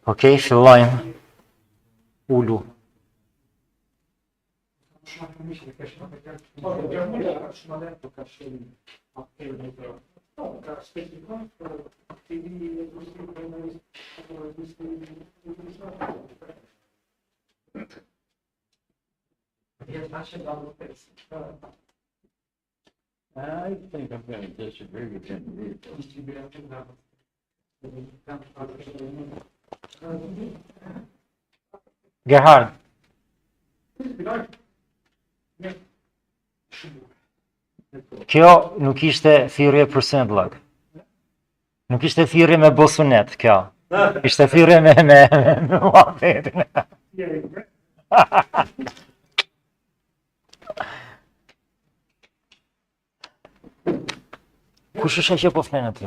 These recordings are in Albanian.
Okej, fillojmë. Ulu. I think I'm going to disagree with him. Gerhard. Kjo nuk ishte thirrje për sendllak. Nuk ishte thirrje me bosunet, kjo. Ishte thirrje me muhabetin. Kush është ai që po flen aty?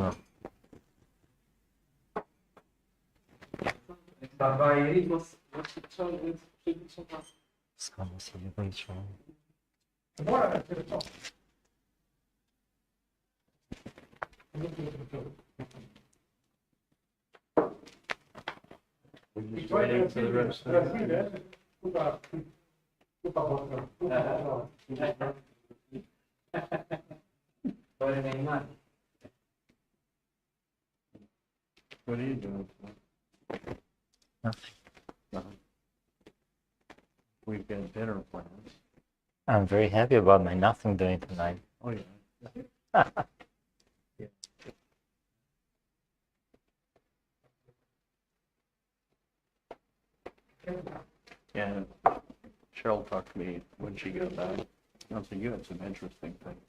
S'ka mos i bëj çfarë. We're just waiting for the rest of the What are you doing? Nothing. We've got dinner plans. I'm very happy about my nothing doing tonight. Oh, yeah. Yeah, Cheryl talked to me when she got back. I said, you had some interesting things.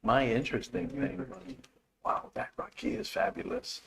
My interesting thing was, wow, that Rocky is fabulous.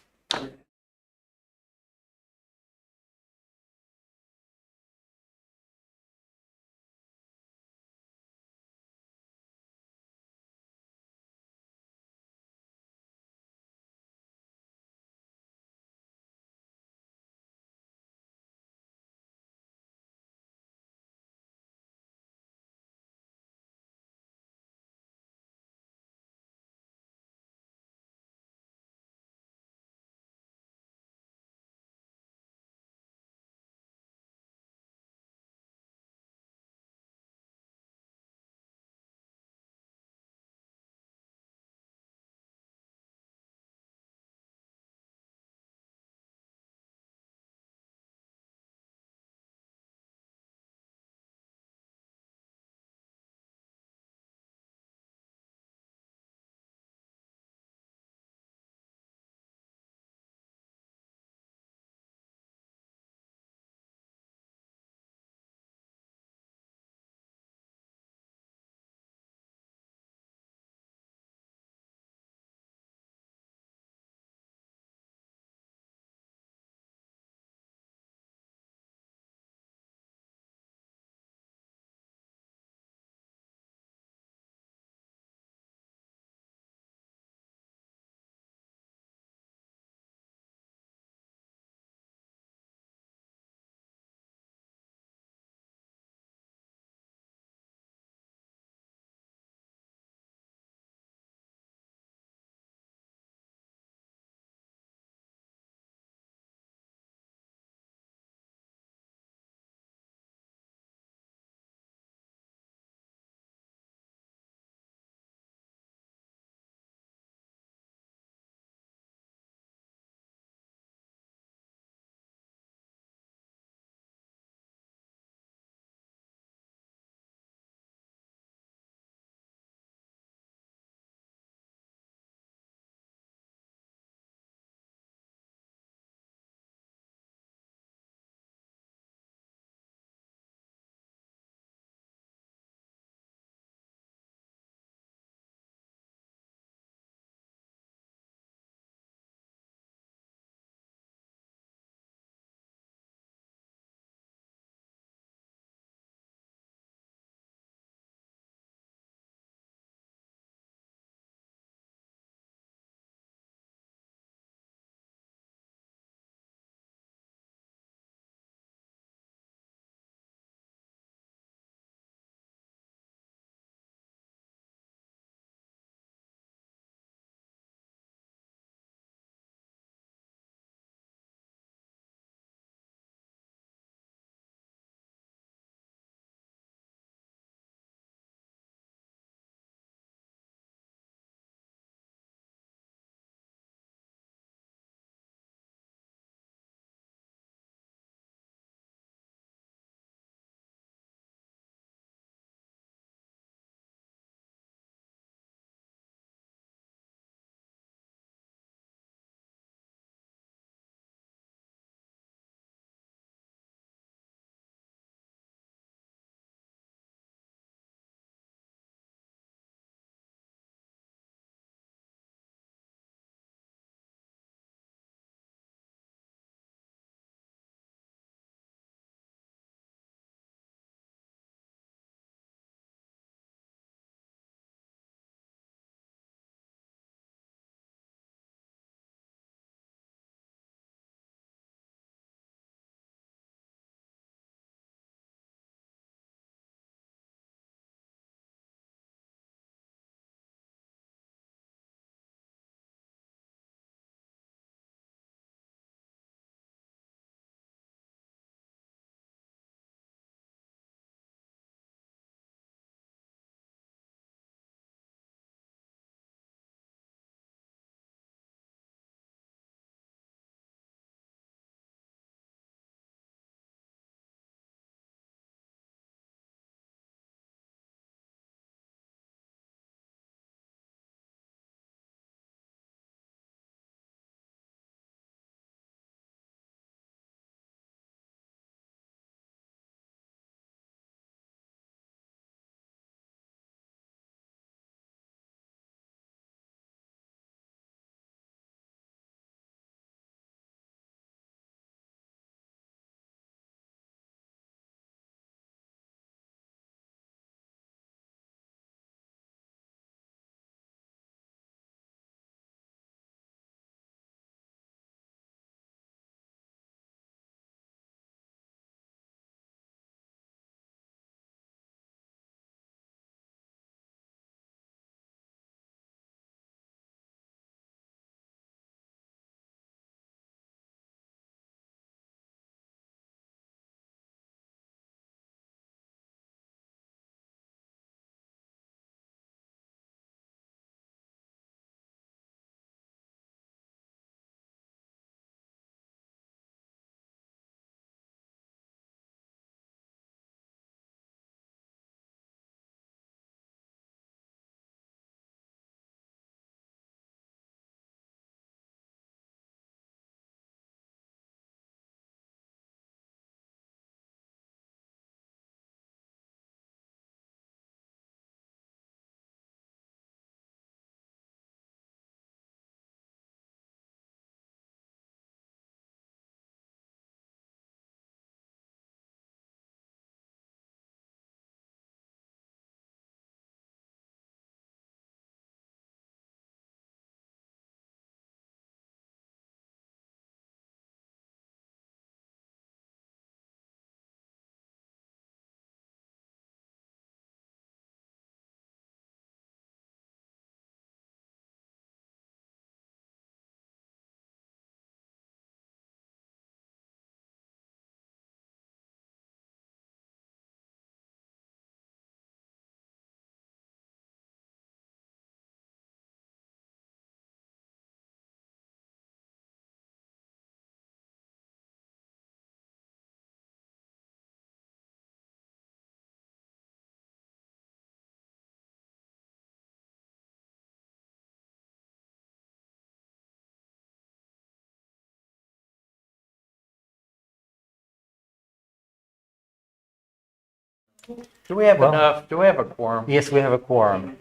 Do we have Well- enough? Do we have a quorum? Yes, we have a quorum.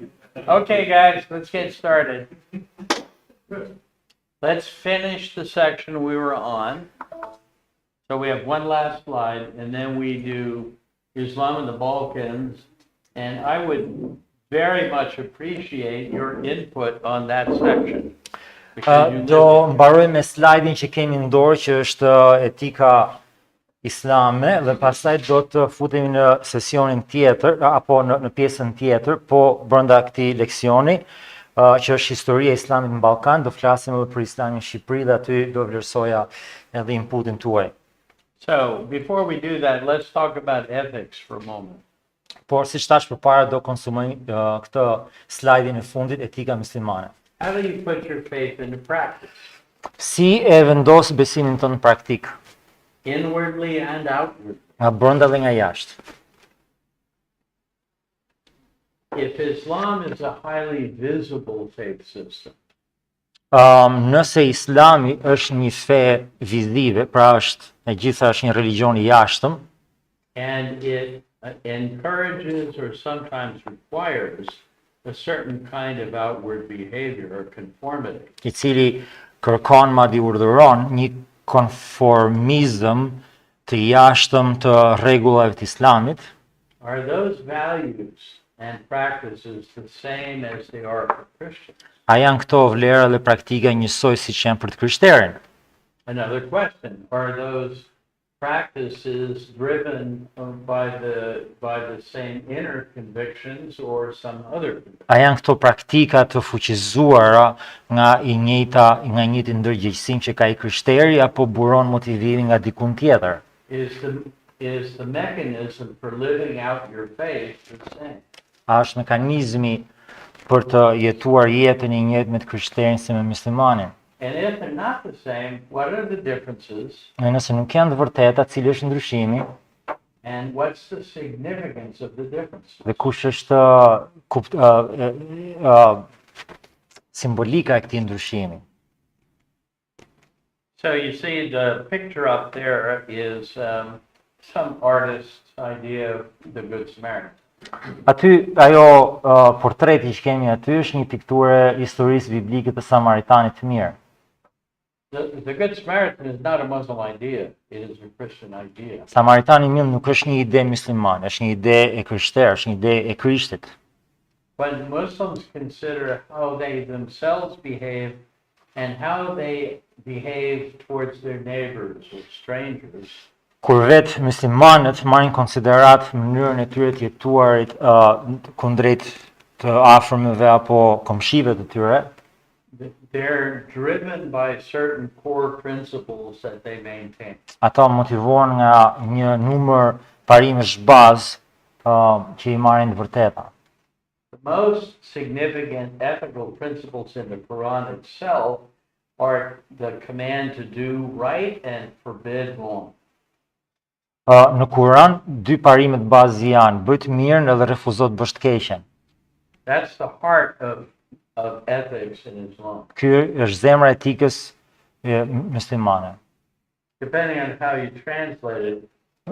Okay, guys, let's get started. Let's finish the section we were on. So we have one last slide, and then we do Islam in the Balkans. And I would very much appreciate your input on that section. Because you Do lived it. mbaroj me slajdin që kemi në dorë, që është etika islame, dhe pastaj do të futemi në sesionin tjetër, apo në pjesën tjetër, po brenda këtij leksioni, që është historia e islamit në Ballkan, do flasim edhe për islamin në Shqipëri dhe aty do vlerësoja edhe inputin tuaj. So, before we do that, let's talk about ethics for a moment. Por si thash përpara, do konsumoj këtë slajdin e fundit, etika muslimane. How do you put your faith into practice? Si e vendos besimin tonë në praktik, Inwardly and outwardly. nga brenda dhe nga jashtë. If Islam is a highly visible faith system, Nëse islami është një fe vizive, pra është e gjitha është një religion i jashtëm, and it encourages or sometimes requires a certain kind of outward behavior or conformity, i cili kërkon madje urdhëron një konformizëm të jashtëm të rregullave të islamit, are those values and practices the same as they are for Christians? a janë këto vlera dhe praktika njësoj si që janë për të krishterën? Another question, are those practices driven by the same inner convictions or some other convictions? A janë këto praktika të fuqizuara nga nga njëjti ndërgjegjësim që ka i krishteri, apo buron motivimi nga dikun tjetër? Is the mechanism for living out your faith the same? A është mekanizmi për të jetuar jetën e njëjtë me të krishterin si me muslimanin? And if they're not the same, what are the differences Dhe nëse nuk janë të vërteta, cili është ndryshimi and what's the significance of the differences? dhe kush është simbolika e këtij ndryshimi? So you see the picture up there is some artist's idea of the Good Samaritan. Aty ajo portreti që kemi aty është një pikturë historisë biblike të Samaritanit të mirë. The Good Samaritan is not a Muslim idea, it is a Christian idea. Samaritani i mirë nuk është një ide muslimane, është një ide e krishterë, është një ide e Krishtit. When Muslims consider how they themselves behave and how they behave towards their neighbors or strangers, Kur vetë muslimanët marrin konsiderat mënyrën e tyre të jetuarit kundrejt të afërmëve apo komshive të tyre, they're driven by certain core principles that they maintain. ata motivohen nga një numër parimesh bazë që i marrin të vërteta. The most significant ethical principles in the Quran itself are the command to do right and forbid wrong. Në Kur'an, dy parimet bazë janë bëj të mirën edhe refuzo të bësh të keqen. That's the heart of ethics in Islam. Ky është zemra e etikës muslimane. Depending on how you translate it,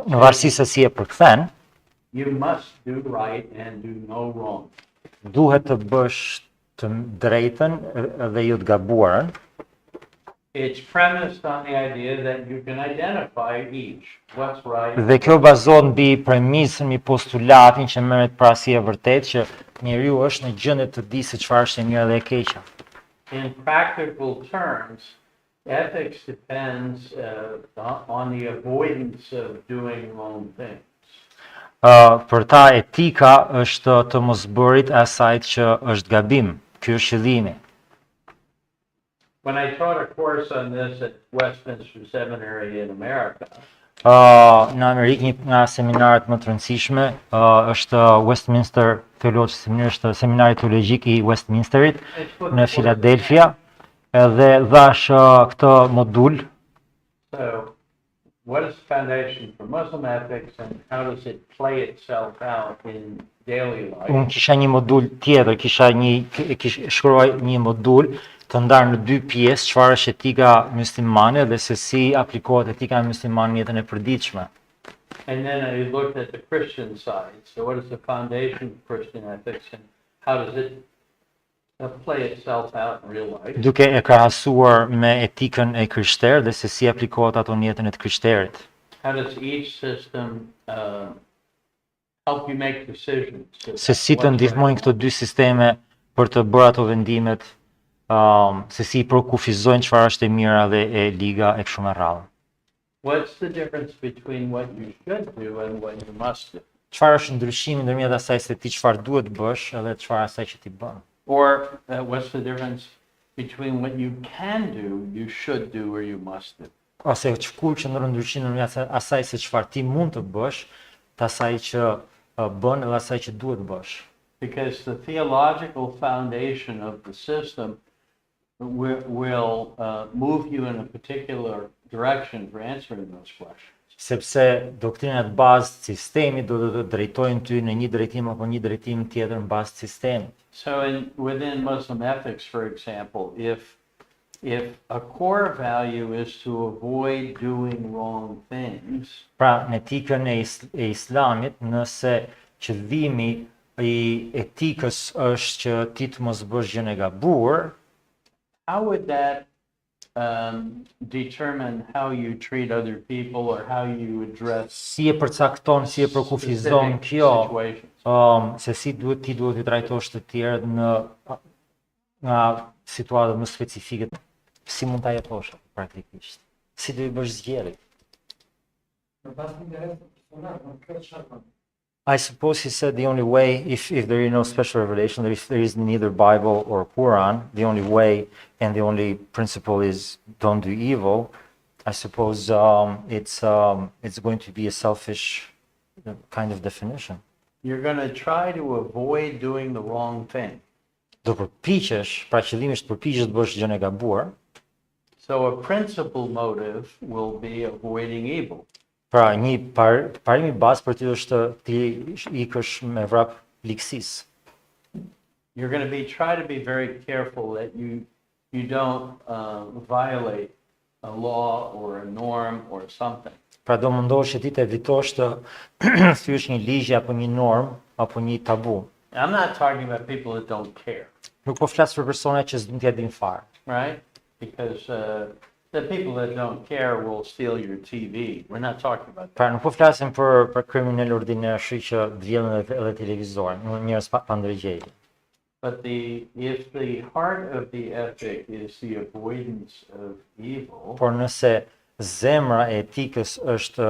Në varësi se si e përkthen, you must do right and do no wrong. duhet të bësh të drejtën dhe jo të gabuarën. It's premised on the idea that you can identify each, what's right. Dhe kjo bazohet mbi premisën, mbi postulatin që merret parasi e vërtetë që njeriu është në gjendje të di se çfarë është e mirë dhe e keqja. In practical terms, ethics depends on the avoidance of doing wrong things. Për ta etika është të mosbërit e asajt që është gabim. Ky është qëllimi. When I taught a course on this at Westminster Seminary in America, Në Amerikë një nga seminaret më të rëndësishme është Westminster Theological Seminary, është seminari teologjik i Westminsterit në Philadelphia, dhe dhash këtë modul. So, what is the foundation for Muslim ethics and how does it play itself out in daily life? Unë kisha një modul tjetër, shkruaj një modul të ndarë në dy pjesë, çfarë është etika muslimane dhe se si aplikohet etika muslimane në jetën e përditshme. And then I looked at the Christian side. So what is the foundation of Christian ethics and how does it play itself out in real life? Duke e krahasuar me etikën e krishterë dhe se si aplikohet ato në jetën e të krishterit. How does each system help you make decisions? Se si të ndihmojnë këto dy sisteme për të bërë ato vendimet, se si i përkufizojnë çfarë është e mira dhe e liga e kështu me radhë. What's the difference between what you should do and what you must do? Çfarë është ndryshimi ndërmjet asaj se ti çfarë duhet bësh edhe çfarë asaj që ti bën? Or what's the difference between what you can do, you should do, or you must do? Ose kur qëndron ndryshimi ndërmjet asaj se çfarë ti mund të bësh, të asaj që bën dhe asaj që duhet bësh. Because the theological foundation of the system will move you in a particular direction for answering those questions. Sepse doktrinat bazë të sistemit do të drejtojnë ty në një drejtim apo një drejtim tjetër në bazë të sistemit. So within Muslim ethics, for example, if a core value is to avoid doing wrong things, Pra, në etikën e Islamit, nëse qëllimi i etikës është që ti të mos bësh gjë e gabuar, how would that determine how you treat other people or how you address si e përcakton, si e përkufizon specific kjo, situations? se si duhet të trajtosh të tjerët nga situata më specifike, si mund ta jetosh praktikisht, si do i bësh zgjedhje. I suppose he said the only way, if there is no special revelation, if there is neither Bible or Quran, the only way and the only principle is don't do evil. I suppose it's going to be a selfish kind of definition. You're going to try to avoid doing the wrong thing. Do përpiqesh, pra qëllimi është përpiqesh të bësh gjën e gabuar. So a principal motive will be avoiding evil. Pra një parimi bazë për ty është ti ikësh me vrap likësisë. You're going to try to be very careful that you don't violate a law or a norm or something. Pra do mundohesh që ti të evitosh të thyesh një ligj apo një normë apo një tabu. I'm not talking about people that don't care, Nuk po flas për persona që s'din t'ia din fare. right? Because the people that don't care will steal your TV. We're not talking about that. Pra nuk po flasim për kriminal ordinerë që vjedhin edhe televizorin, njerëz pa ndërgjegje. But if the heart of the ethic is the avoidance of evil, Por nëse zemra e etikës është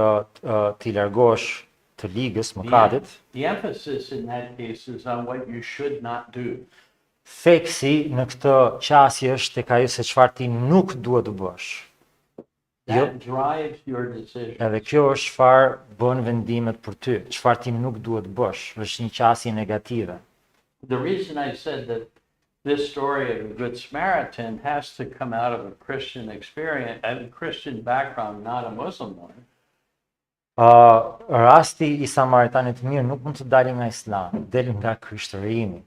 t'i largosh të ligës, mëkatit, the emphasis in that case is on what you should not do. theksi në këtë qasje është tek ajo se çfarë ti nuk duhet të bësh. That drives your decision. Edhe kjo është çfarë bën vendimet për ty, çfarë ti nuk duhet të bësh, është një qasje negative. The reason I said that this story of the Good Samaritan has to come out of a Christian experience, a Christian background, not a Muslim one, Rasti i Samaritanit mirë nuk mund të dalë nga Islami, del nga krishtërimi.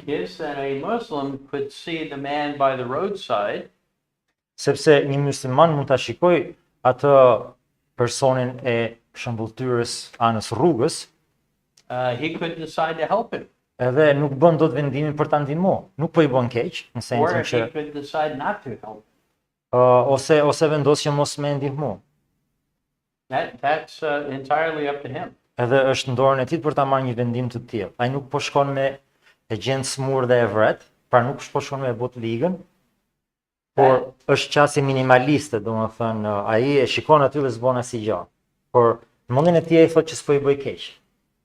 is that a Muslim could see the man by the roadside Sepse një musliman mund ta shikoj atë personin e shëmbulltyrës anës rrugës, he could decide to help him, edhe nuk bën dot vendimin për ta ndihmuar. Nuk po i bën keq, në or sensin he që could decide not to help him. ose vendos që mos më ndihmu. That's entirely up to him. Edhe është në dorën e tij për ta marrë një vendim të tillë. Ai nuk po shkon me e gjend smur dhe e vret, pra nuk po shkon me bot ligën, por është qasje minimaliste, domethënë ai e shikon aty dhe s'bën asgjë. Por në mendjen e tij ai thotë që s'po i bëj keq,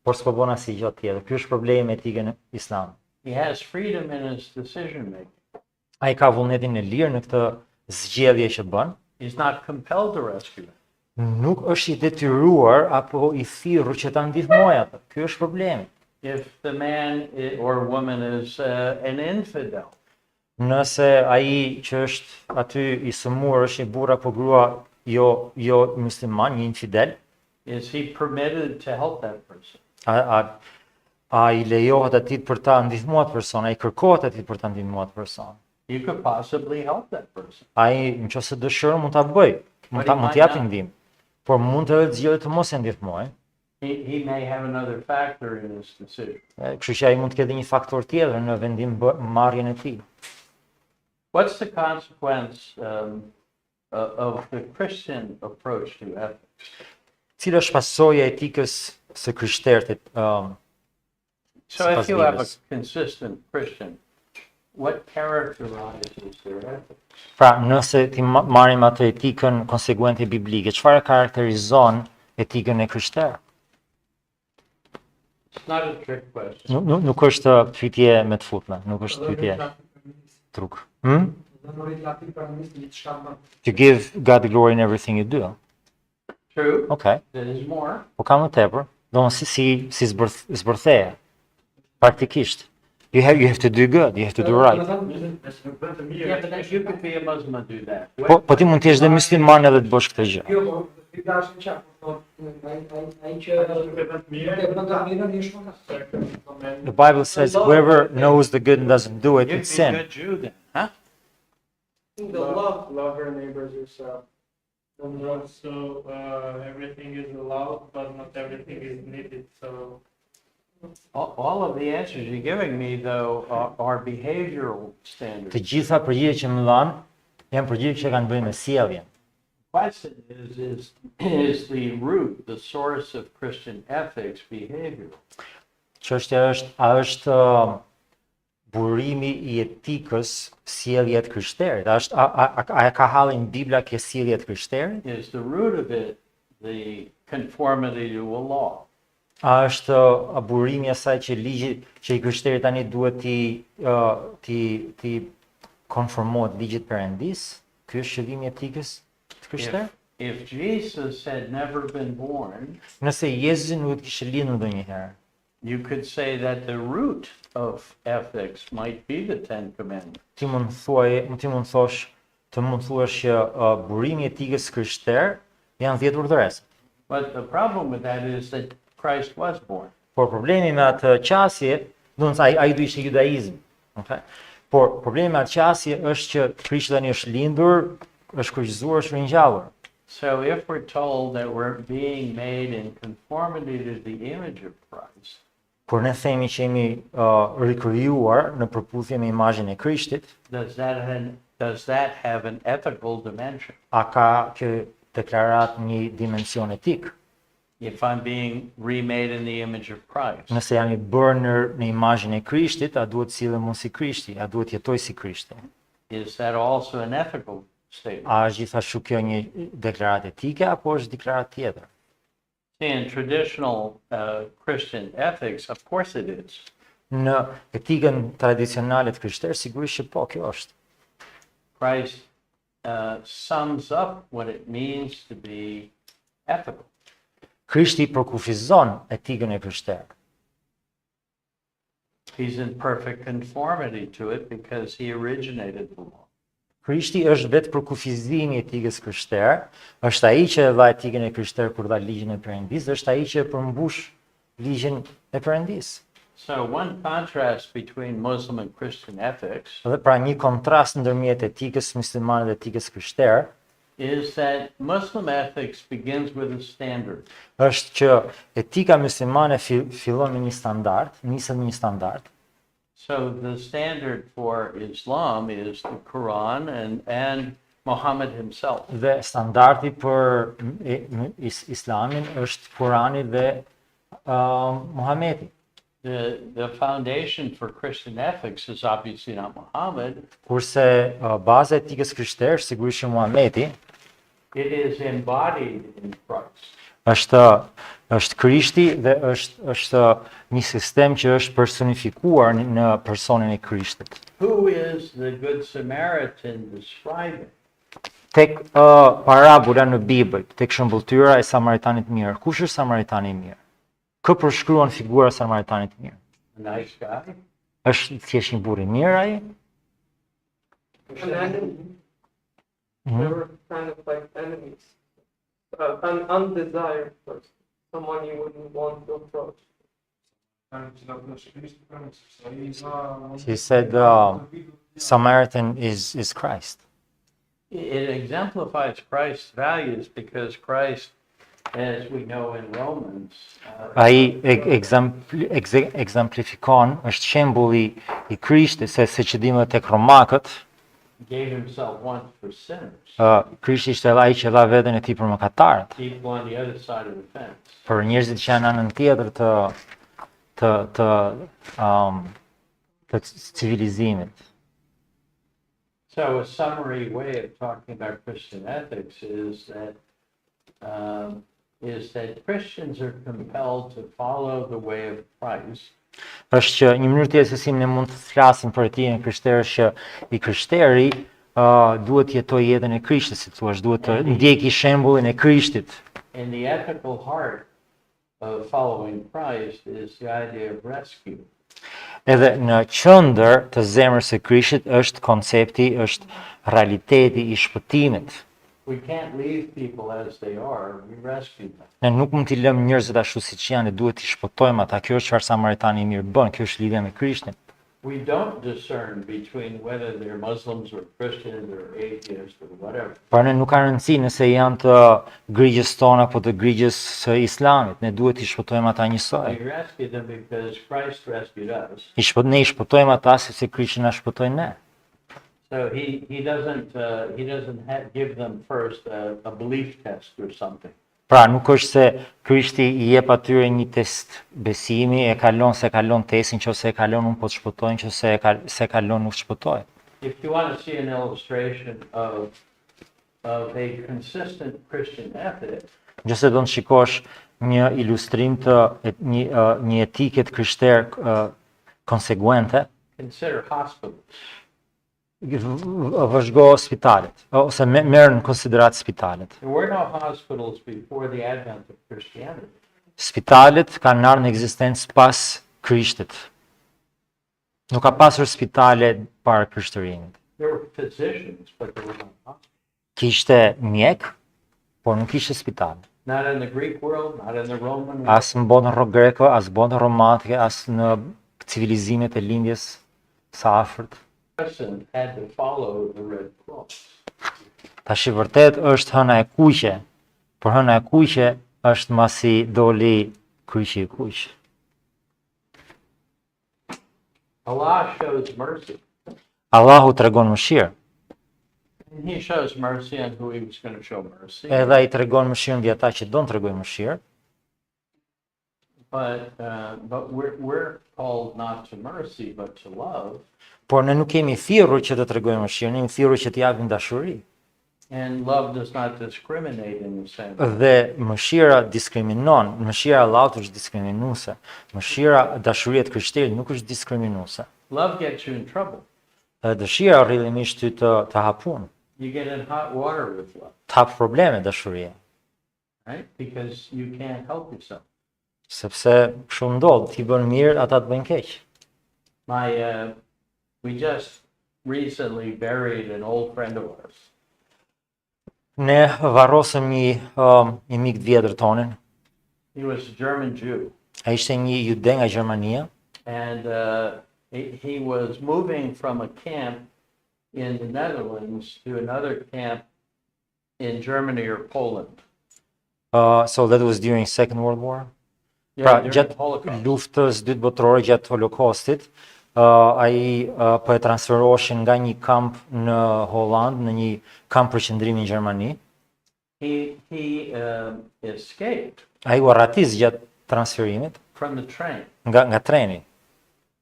por s'po bën asgjë tjetër. Ky është problemi me etikën islame. He has freedom in his decision making. Ai ka vullnetin e lirë në këtë zgjedhje që bën. He's not compelled to rescue him. Nuk është i detyruar apo i thirrur që ta ndihmojë atë. Ky është problemi. If the man or woman is an infidel, Nëse ai që është aty i sëmur është i burr apo grua jo musliman, një infidel, is he permitted to help that person? a i lejohet atij për ta ndihmuar atë person, ai kërkohet atij për ta ndihmuar atë person. You could possibly help that person. Ai nëse dëshiron mund ta bëj, mund t'i japë ndihmë. por mund të zgjidhë të mos e ndihmojë. He may have another factor in his decision. Kështu që ai mund të ketë një faktor tjetër në vendim marrjen e tij. What's the consequence of the Christian approach to ethics? Cila është pasojë e etikës së krishterët? So if you have a consistent Christian, what characterizes their ethics? Pra, nëse ti marrim atë etikën konsekuente biblike, çfarë karakterizon etikën e krishterë? It's not a trick question. Nuk është pyetje me të futme, nuk është pyetje truk. To give God the glory in everything you do. True. Okay. There is more. Po ka më tepër, si zbërtheje. Praktikisht. You have to do good, you have to do right. Yeah, but then you could be a Muslim and do that. Po ti mund të jesh dhe musliman edhe të bësh këtë gjë. The Bible says whoever knows the good and doesn't do it, You'd it's be a sin. good Jew then, huh? Love your neighbors yourself. So everything is allowed, but not everything is needed. So All of the answers you're giving me, though, are behavioral standards. Të gjitha përgjigjet që më dhan janë përgjigje që kanë bënë me sjelljen. Question is the root, the source of Christian ethics behavioral? Çështja është, a është burimi i etikës sjelljet krishtere? A ka hallin Bibla kjo sjelljet krishtere? Is the root of it the conformity to a law? A është burimi i asaj që ligji që i krishterët tani duhet ti konformohet ligjit perëndis? Ky është qëllimi i etikës të krishterë? If Jesus had never been born, Nëse Jezusi nuk kishte lindur ndonjëherë, you could say that the root of ethics might be the Ten Commandments. ti mund thuash që burimi i etikës krishterë janë 10 urdhëresat. But the problem with that is that Christ was born. Por problemi me atë qasje, do të thonë ai do ishte judaizmi, okay? Por problemi me atë qasje është që Krishti tani është lindur, është kryqëzuar, është ringjallur. So if we're told that we're being made in conformity to the image of Christ, Por ne themi që jemi rikrijuar në përputhje me imazhin e Krishtit, does that have an ethical dimension? a ka kjo deklarat një dimension etik? If I'm being remade in the image of Christ, Nëse jam i bërë në imazhin e Krishtit, a duhet sillem unë si Krishti, a duhet jetoj si Krishti? is that also an ethical statement? A është gjithashtu kjo një deklarat etike apo është deklarat tjetër? In traditional Christian ethics, of course it is. Në etikën tradicionale të krishterë, sigurisht që po, kjo është. Christ sums up what it means to be ethical. Krishti përkufizon etikën e krishterë. He's in perfect conformity to it because he originated the law. Krishti është vetë përkufizimi i etikës krishtere, është ai që dha etikën e krishterë kur dha ligjin e Perëndis, është ai që përmbush ligjin e Perëndis. So one contrast between Muslim and Christian ethics Dhe pra një kontrast ndërmjet etikës muslimane dhe etikës krishtere is that Muslim ethics begins with a standard. është që etika muslimane fillon me një standard, niset me një standard. So the standard for Islam is the Quran and Muhammad himself. Dhe standardi për Islamin është Kurani dhe Muhamedi. The foundation for Christian ethics is obviously not Muhammad. Kurse baza e etikës krishtere është sigurisht Muhamedi. It is embodied in Christ. Është Krishti dhe është një sistem që është personifikuar në personin e Krishtit. Who is the Good Samaritan describing? Tek parabola në Bibël, tek shëmbulltyra e Samaritanit mirë. Kush është Samaritani i mirë? Kë përshkruan figura e Samaritanit mirë? A nice guy? Është thjesht një burr i mirë ai? They were kind of like enemies, an undesired person, someone you wouldn't want to approach. He said Samaritan is Christ. It exemplifies Christ's values because Christ as we know in Romans, Ai ekzemplifikon, është shembulli i Krishtit, se siç e dimë tek Romakët, gave himself once for sinners, Krishti ishte ai që dha veten e tij për mëkatarët, people on the other side of the fence. për njerëzit që janë anën tjetër të civilizimit. So a summary way of talking about Christian ethics is that Christians are compelled to follow the way of Christ. Është që një mënyrë tjetër se si ne mund të flasim për etinë krishterë që i krishteri duhet jetojë jetën e Krishtit, si thua, duhet të ndjekë shembullin e Krishtit. And the ethical heart of following Christ is the idea of rescue. Edhe në qendër të zemrës së Krishtit është koncepti, është realiteti i shpëtimit. We can't leave people as they are, we rescue them. Ne nuk mund t'i lëmë njerëzit ashtu siç janë, duhet t'i shpëtojmë ata. Kjo është çfarë Samaritani i mirë bën, kjo është lidhja me Krishtin. We don't discern between whether they're Muslims or Christians or atheists or whatever. Por ne nuk ka rëndësi nëse janë të grigjës tonë apo të grigjës së Islamit. Ne duhet t'i shpëtojmë ata njësoj. We rescue them because Christ rescued us. Ne i shpëtojmë ata sepse Krishti na shpëtoi ne. So he doesn't give them first a belief test or something. Pra, nuk është se Krishti i jep atyre një test besimi, e kalon se kalon testin, nëse e kalon unë po të shpëtoj, nëse se kalon nuk shpëtoj. If you want to see an illustration of a consistent Christian ethic, Nëse do të shikosh një ilustrim të një etike të krishter konsekuente, consider hospitals. vëzhgo spitalet, ose merr në konsiderat spitalet. There were no hospitals before the advent of Christianity. Spitalet kanë ardhur në ekzistencë pas Krishtit. Nuk ka pasur spitale para krishtërimit. There were physicians, but there were no hospitals. Kishte mjek, por nuk kishte spitale. Not in the Greek world, not in the Roman world. As në botën greke, as në botën romanike, as në civilizimet e lindjes së afërt. Person had to follow the Red Cross. Tash i vërtet është hëna e kuqe, por hëna e kuqe është masi doli kryqi i kuq. Allah shows mercy. Allahu tregon mëshirë. And he shows mercy on who he was going to show mercy. Edhe ai tregon mëshirën mbi ata që don tregojnë mëshirë. But we're called not to mercy, but to love. Por ne nuk kemi thirrur që të tregojmë mëshirë, ne jemi thirrur që të japim dashuri. And love does not discriminate in the same way. Dhe mëshira diskriminon, mëshira e Allahut është diskriminuese. Mëshira, dashuria e krishterit nuk është diskriminuese. Love gets you in trouble. Dëshira rrjedhimisht ty të hapun. You get in hot water with love, Të hap probleme dashuria. right? Because you can't help yourself. Sepse kështu ndodh, ti bën mirë, ata të bëjnë keq. We just recently buried an old friend of ours. Ne varrosëm një mik të vjetër tonin. He was a German Jew. Ai ishte një jude nga Gjermania. And he was moving from a camp in the Netherlands to another camp in Germany or Poland. So that was during Second World War. Yeah, Pra, during gjatë the Holocaust. luftës dytë botërore, gjatë Holokaustit, ai po e transferoheshin nga një kamp në Holland në një kamp përqendrimi në Gjermani. He escaped Ai u arratis gjatë transferimit from the train nga treni.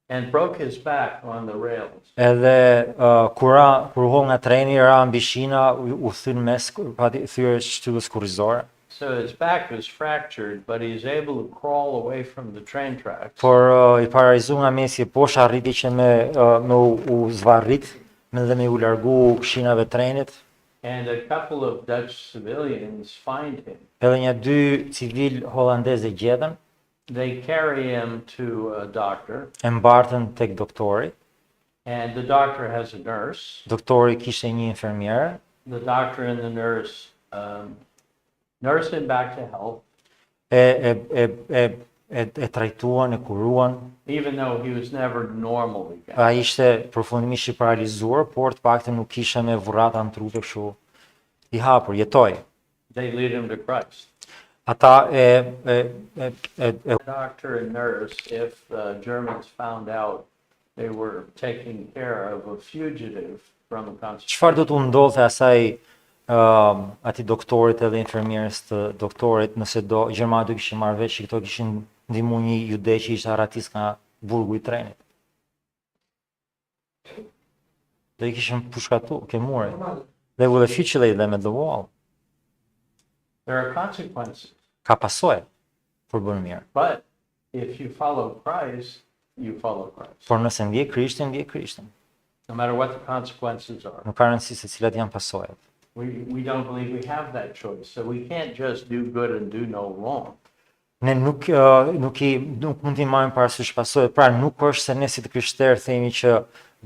and broke his back on the rails. Edhe kur u hol nga treni, ra mbi shina, u thyn mes, pati thyrë shtyllës kurrizore. So his back was fractured, but he's able to crawl away from the train tracks. Por i paralizu nga mesi e poshtë, arriti që me u zvarrit, dhe me u largu shinave trenit. And a couple of Dutch civilians find him. Edhe dy civil holandez e gjetën, They carry him to a doctor, e mbartën tek doktori. and the doctor has a nurse. Doktori kishte një infermiere. The doctor and the nurse nurse him back to health, E trajtuan, e kuruan. even though he was never normal again. Ai ishte përfundimisht i paralizuar, por të paktën nuk kisha me vurrata në trupe kështu i hapur, jetoi. They lead him to Christ. ata Doctor and nurse, if the Germans found out they were taking care of a fugitive from a çfarë do concentration t'u ndodhte asaj atij doktorit edhe infermierës të doktorit nëse Gjermani do kishin marrë vesh që këto kishin ndihmuar një jude që ishte arratis nga burgu i trenit. Do I kishin pushkatu ke muri. They would have futilate them at the wall. there are consequences. Ka pasoje për bërë mirë. But if you follow Christ, you follow Christ. Por nëse ndje Krishtin. No matter what the consequences are. Nuk ka rëndësi se cilat janë pasojat. We don't believe we have that choice. So we can't just do good and do no wrong. Ne nuk mund t'i marrim parasysh pasojat. Pra nuk është se ne si të krishterë themi që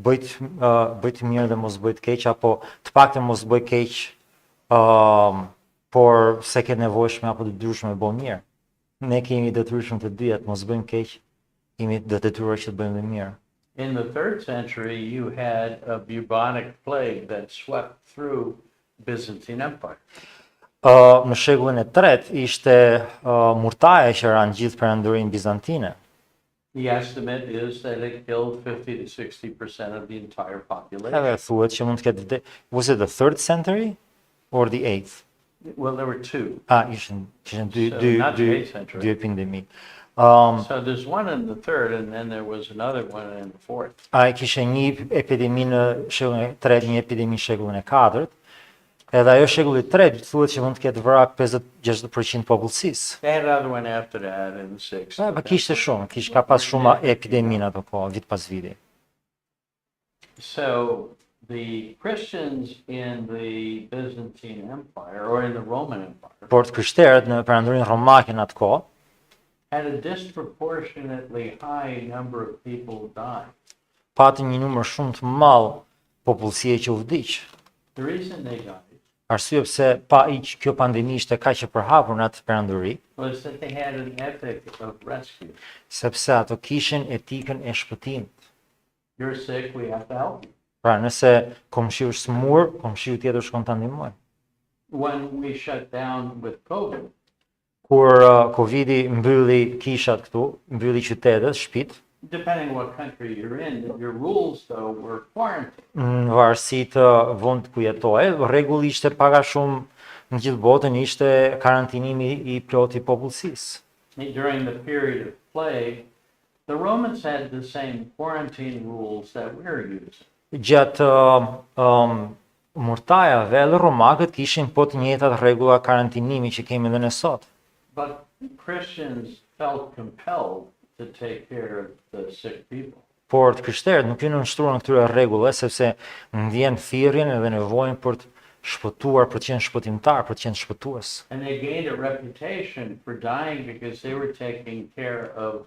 bëjt mirë dhe mos bëjt keq, apo të paktën mos bëj keq, por se ke nevojshme apo të detyrshme bëj mirë. Ne kemi detyrshëm të dyja, të mos bëjmë keq, kemi detyruar që të bëjmë dhe mirë. In the 3rd century, you had a bubonic plague that swept through Byzantine Empire. Në shekullin e 3 ishte murtaja që ran gjithë perandorinë bizantine. The estimate is that it killed 50 to 60% of the entire population. Edhe thuhet që mund të ketë was it the 3rd century or the 8th? Well, there were two. Kishin So, not the 8th century. dy epidemi. So there's one in the 3rd, and then there was another one in the 4th. Ai kishte një epidemi në shekullin e 3, një epidemi në shekullin e 4. Edhe ajo shekulli i 3 thuhet që mund të ketë vrarë 50-60% popullsisë. They had another one after that in the 6th. Pa kishte shumë, ka pas shumë epidemi në ato kohë, vit pas viti. So the Christians in the Byzantine Empire, or in the Roman Empire, Por të krishterët në perandorinë romake në atë kohë had a disproportionately high number of people die. patën një numër shumë të madh popullsie që u vdiq. The reason they died Arsye pse kjo pandemi ishte kaq e përhapur në atë perandori, was that they had an ethic of rescue. sepse ato kishin etikën e shpëtimit. You're sick, we have to help you. Pra, nëse komshiu është smur, komshiu tjetër shkon ta ndihmoj. When we shut down with COVID, Kur Covidi mbylli kishat këtu, mbylli qytetet, shtëpitë, depending what country you're in, your rules though were quarantine. në varësi të vendit ku jetoje, rregulli ishte pak a shumë në gjithë botën ishte karantinimi i plot i popullsisë. During the period of plague, the Romans had the same quarantine rules that we're using. Gjatë murtajave edhe romakët kishin po të njëjtat rregulla karantinimi që kemi edhe ne sot. But Christians felt compelled to take care of the sick people. Por të krishterët nuk janë nënshtruar në këtyre rregullave sepse ndjen thirrjen edhe nevojën për të shpëtuar, për të qenë shpëtimtar, për të qenë shpëtues. And they gained a reputation for dying because they were taking care of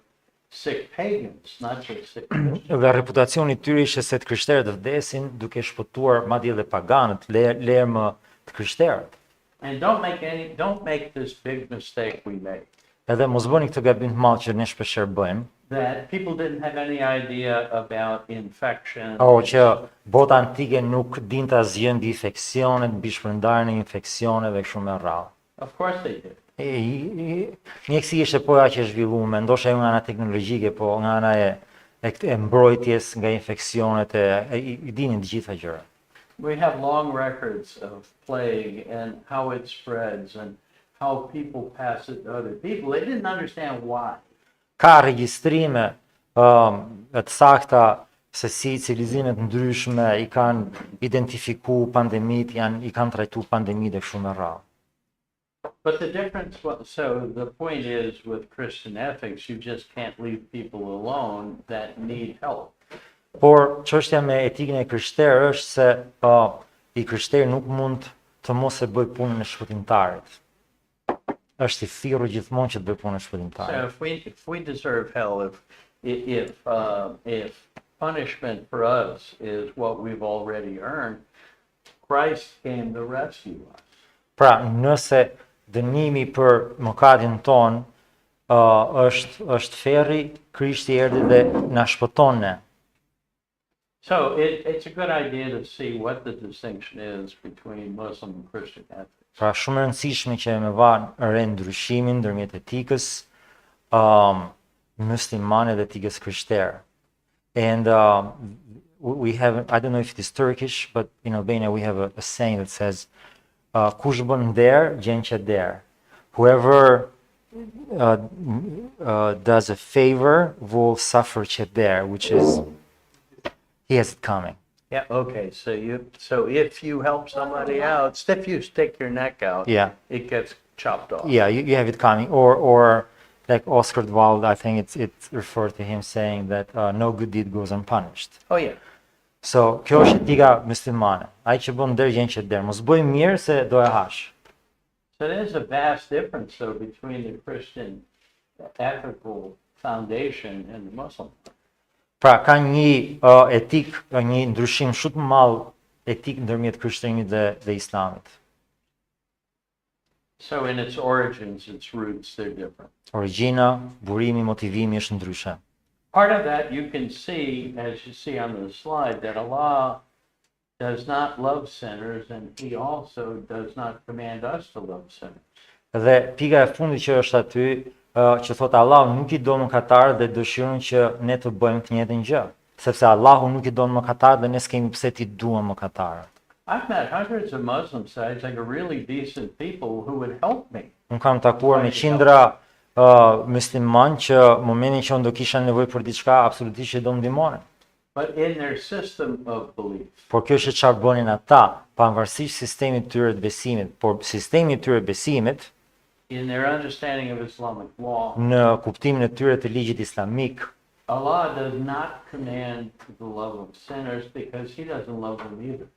sick pagans, not just sick Christians. Dhe reputacioni i tyre ishte se të krishterët vdesin duke shpëtuar madje edhe paganët, lërmë të krishterët. And don't make this big mistake we made. Edhe mos bëni këtë gabim të madh që ne shpeshherë bëjmë. That people didn't have any idea about infection. Që bota antike nuk dinte asgjë mbi infeksionet, mbi shpërndarjen e infeksioneve kështu me radhë. Of course they did. Mjekësia ishte po aq e zhvilluar, ndoshta jo nga ana teknologjike, po nga ana e mbrojtjes nga infeksionet i dinin të gjitha gjërat. We have long records of plague and how it spreads and how people pass it to other people. They didn't understand why. Ka regjistrime të sakta se si civilizimet ndryshme i kanë identifikuar pandemitë, i kanë trajtuar pandemitë kështu me radhë. But the difference, so the point is with Christian ethics, you just can't leave people alone that need help. Por çështja me etikën e krishterë është se i krishterë nuk mund të mos e bëj punën e shpëtimtarit. Është i thirrur gjithmonë që të bëj punën e shpëtimtarit. So if we deserve hell, if punishment for us is what we've already earned, Christ came to rescue us. Pra, nëse dënimi për mëkatin ton është ferri, Krishti erdhi dhe na shpëton ne. So it's a good idea to see what the distinction is between Muslim and Christian ethics. Pra shumë e rëndësishme që me vënë re ndryshimin ndërmjet etikës muslimane dhe etikës krishtere. And we have, I don't know if it is Turkish, but in Albania we have a saying that says, kush bën nder, gjen që der. Whoever does a favor will suffer që der, which is, he has it coming. Yeah, okay, so if you help somebody out, if you stick your neck out, Yeah. it gets chopped off. Yeah, you have it coming. Or like Oscar Wilde, I think it's referred to him saying that no good deed goes unpunished. Oh, yeah. So, kjo është etika muslimane. Ai që bën nder gjen që der. Mos bëj mirë se do e hash. So there's a vast difference, though, between the Christian ethical foundation and the Muslim. Pra, ka një etik, një ndryshim shumë të madh etik ndërmjet krishterënimit dhe islamit. So in its origins, its roots, they're different. Origjina, burimi, motivimi është ndryshe. Part of that you can see, as you see on the slide, that Allah does not love sinners, and He also does not command us to love sinners. Dhe pika e fundit që është aty, që thotë Allahu nuk i do mëkatarët dhe dëshiron që ne të bëjmë të njëjtën gjë, sepse Allahu nuk i don mëkatarët dhe ne s'kemi pse t'i duam mëkatarët. I've met hundreds of Muslim sides, like a really decent people who would help me. Unë kam takuar me qindra musliman që momentin që unë do kisha nevojë për diçka, absolutisht që do më ndihmonin. But in their system of belief, Por kjo është çfarë bënin ata, pavarësisht sistemit të tyre të besimit, por sistemi i tyre besimit in their understanding of Islamic law, në kuptimin e tyre të ligjit islamik, Allah does not command the love of sinners because He doesn't love them either.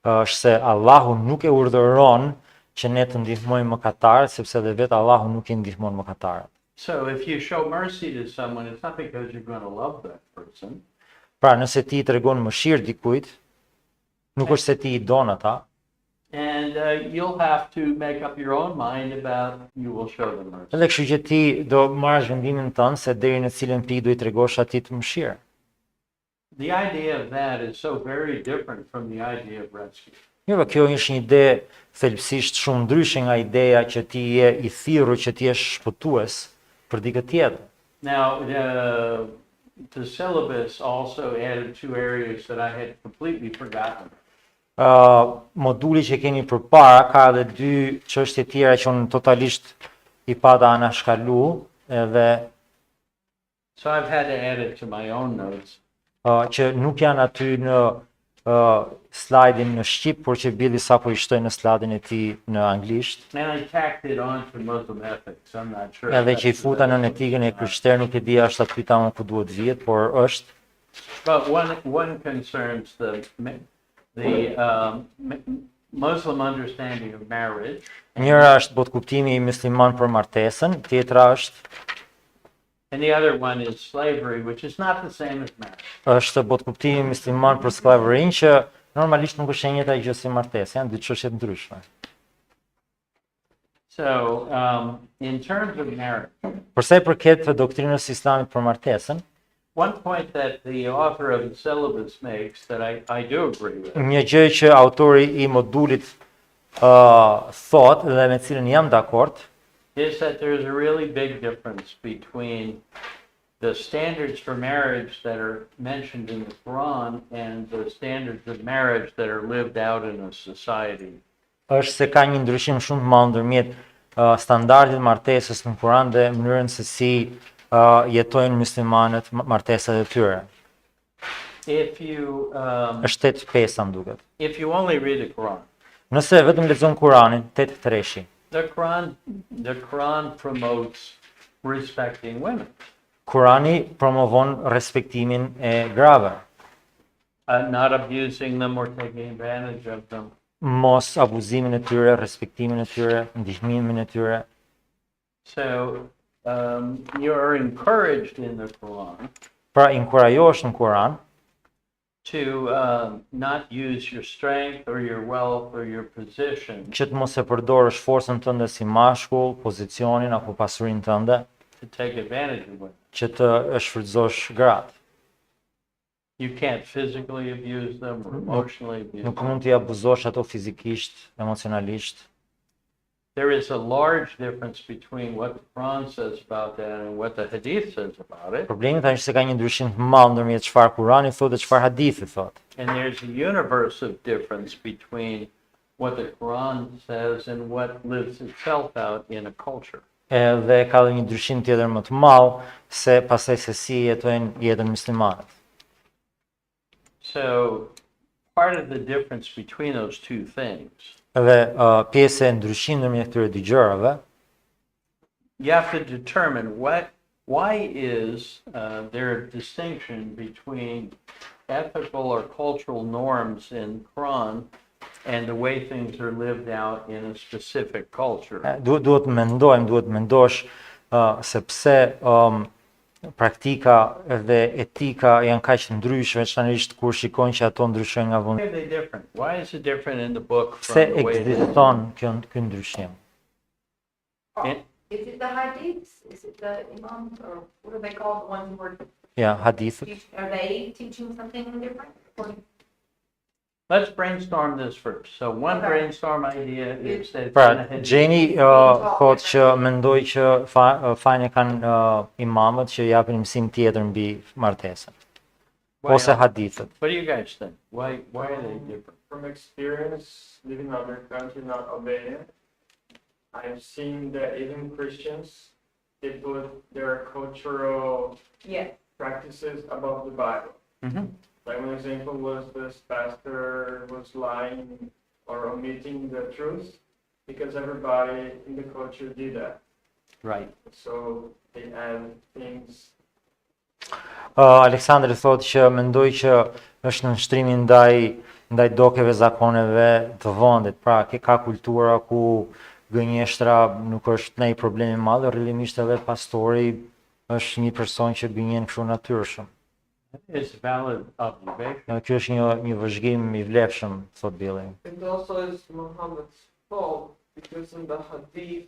është se Allahu nuk e urdhëron që ne të ndihmojmë mëkatarët, sepse edhe vetë Allahu nuk i ndihmon mëkatarët. So if you show mercy to someone, it's not because you're going to love that person. Pra, nëse ti i tregon mëshirë dikujt, nuk është se ti i don ata, And you'll have to make up your own mind about you will show them mercy. edhe kështu që ti do marrësh vendimin tënd se deri në cilën pikë do i tregosh atij të mëshirë. The idea of that is so very different from the idea of rescue. Jo, kjo është një ide thelbësisht shumë ndryshe nga ideja që ti je i thirrur, që ti je shpëtues për dikë tjetër. Now, the syllabus also added two areas that I had completely forgotten. Moduli që keni përpara ka edhe dy çështje tjera që unë totalisht i pata anashkalu, edhe So I've had to add it to my own notes. që nuk janë aty në slajdin në shqip, por që Billy sapo i shtoi në slajdin e tij në anglisht. And I tacked it on to Muslim ethics. I'm not sure. Edhe që i futa në etikën e krishterë, nuk e di është aty tamam ku duhet vihet, por është. But one concerns the Muslim understanding of marriage. Njëra është botkuptimi i musliman për martesën, tjetra And the other one is slavery, which is not the same as marriage. është botkuptimi musliman për skllavërinë, që normalisht nuk është e njëjta gjë si martesa, janë dy çështje të ndryshme. So, in terms of marriage, Për sa i përket doktrinës islamit për martesën, one point that the author of the syllabus makes that I do agree with një gjë që autori i modulit thot dhe me cilën jam dakord, is that there's a really big difference between the standards for marriage that are mentioned in the Quran and the standards of marriage that are lived out in a society. është se ka një ndryshim shumë të madh ndërmjet standardit të martesës në Kur'an dhe mënyrën se si jetojnë muslimanët martesat e tyre. If you Është 8:5 më duket. if you only read the Quran, Nëse vetëm lexon Kur'anin, 8:3. the Quran promotes respecting women, Kurani promovon respektimin e grave, not abusing them or taking advantage of them. mos abuzimin e tyre, respektimin e tyre, ndihmimin e tyre. So you are encouraged in the Quran Pra inkurajohesh në Kur'an to not use your strength or your wealth or your position që të mos e përdorësh forcën tënde si mashkull, pozicionin apo pasurinë tënde to take advantage of women. që të shfrytëzosh gratë. You can't physically abuse them or emotionally abuse Nuk them. mund t'i abuzosh ato fizikisht, emocionalisht. there is a large difference between what the Quran says about that and what the Hadith says about it. Problemi tani është se ka një ndryshim të madh ndërmjet çfarë Kurani thotë dhe çfarë hadithi thotë. And there's a universe of difference between what the Quran says and what lives itself out in a culture. Edhe ka dhe një ndryshim tjetër më të madh se pastaj se si jetojnë jetën muslimanët. So part of the difference between those two things, Edhe pjesë e ndryshimit ndërmjet këtyre dy gjërave, you have to determine why is there a distinction between ethical or cultural norms in Quran and the way things are lived out in a specific culture. duhet mendosh se pse praktika dhe etika janë kaq të ndryshme, veçanërisht kur shikojnë që ato ndryshojnë nga Why vendi. are they different? Why is it different in the book from Pse the way it is? ekziston ky ndryshim? And- Is it the hadiths? Is it the imams, or what are they called, the ones who were, Ja, hadithët. are they teaching something different? Let's brainstorm this first. So one Okay. brainstorm idea is that it's Pra, in a hadith. Gjeni thotë që mendoj që fajin e kanë imamët që japin mësim tjetër mbi martesën, Why ose not? hadithët. What do you guys think? Why are they different? From experience, living in other country, not Albania, I've seen that even Christians, they put their cultural Yeah. practices above the Bible. Mm-hmm. Like one example was this pastor was lying or omitting the truth because everybody in the culture did that. Right. So they add things. Aleksandri thotë që mendoj që është në nshtrimi ndaj dokeve, zakoneve të vendit. Pra, ka kultura ku gënjeshtra nuk është ndonjë problem i madh, rrjedhimisht edhe pastori është një person që gënjen kështu natyrshëm. It's a valid observation. Ky është një vëzhgim i vlefshëm, thot Billy. It also is Muhammad's fault because in the hadith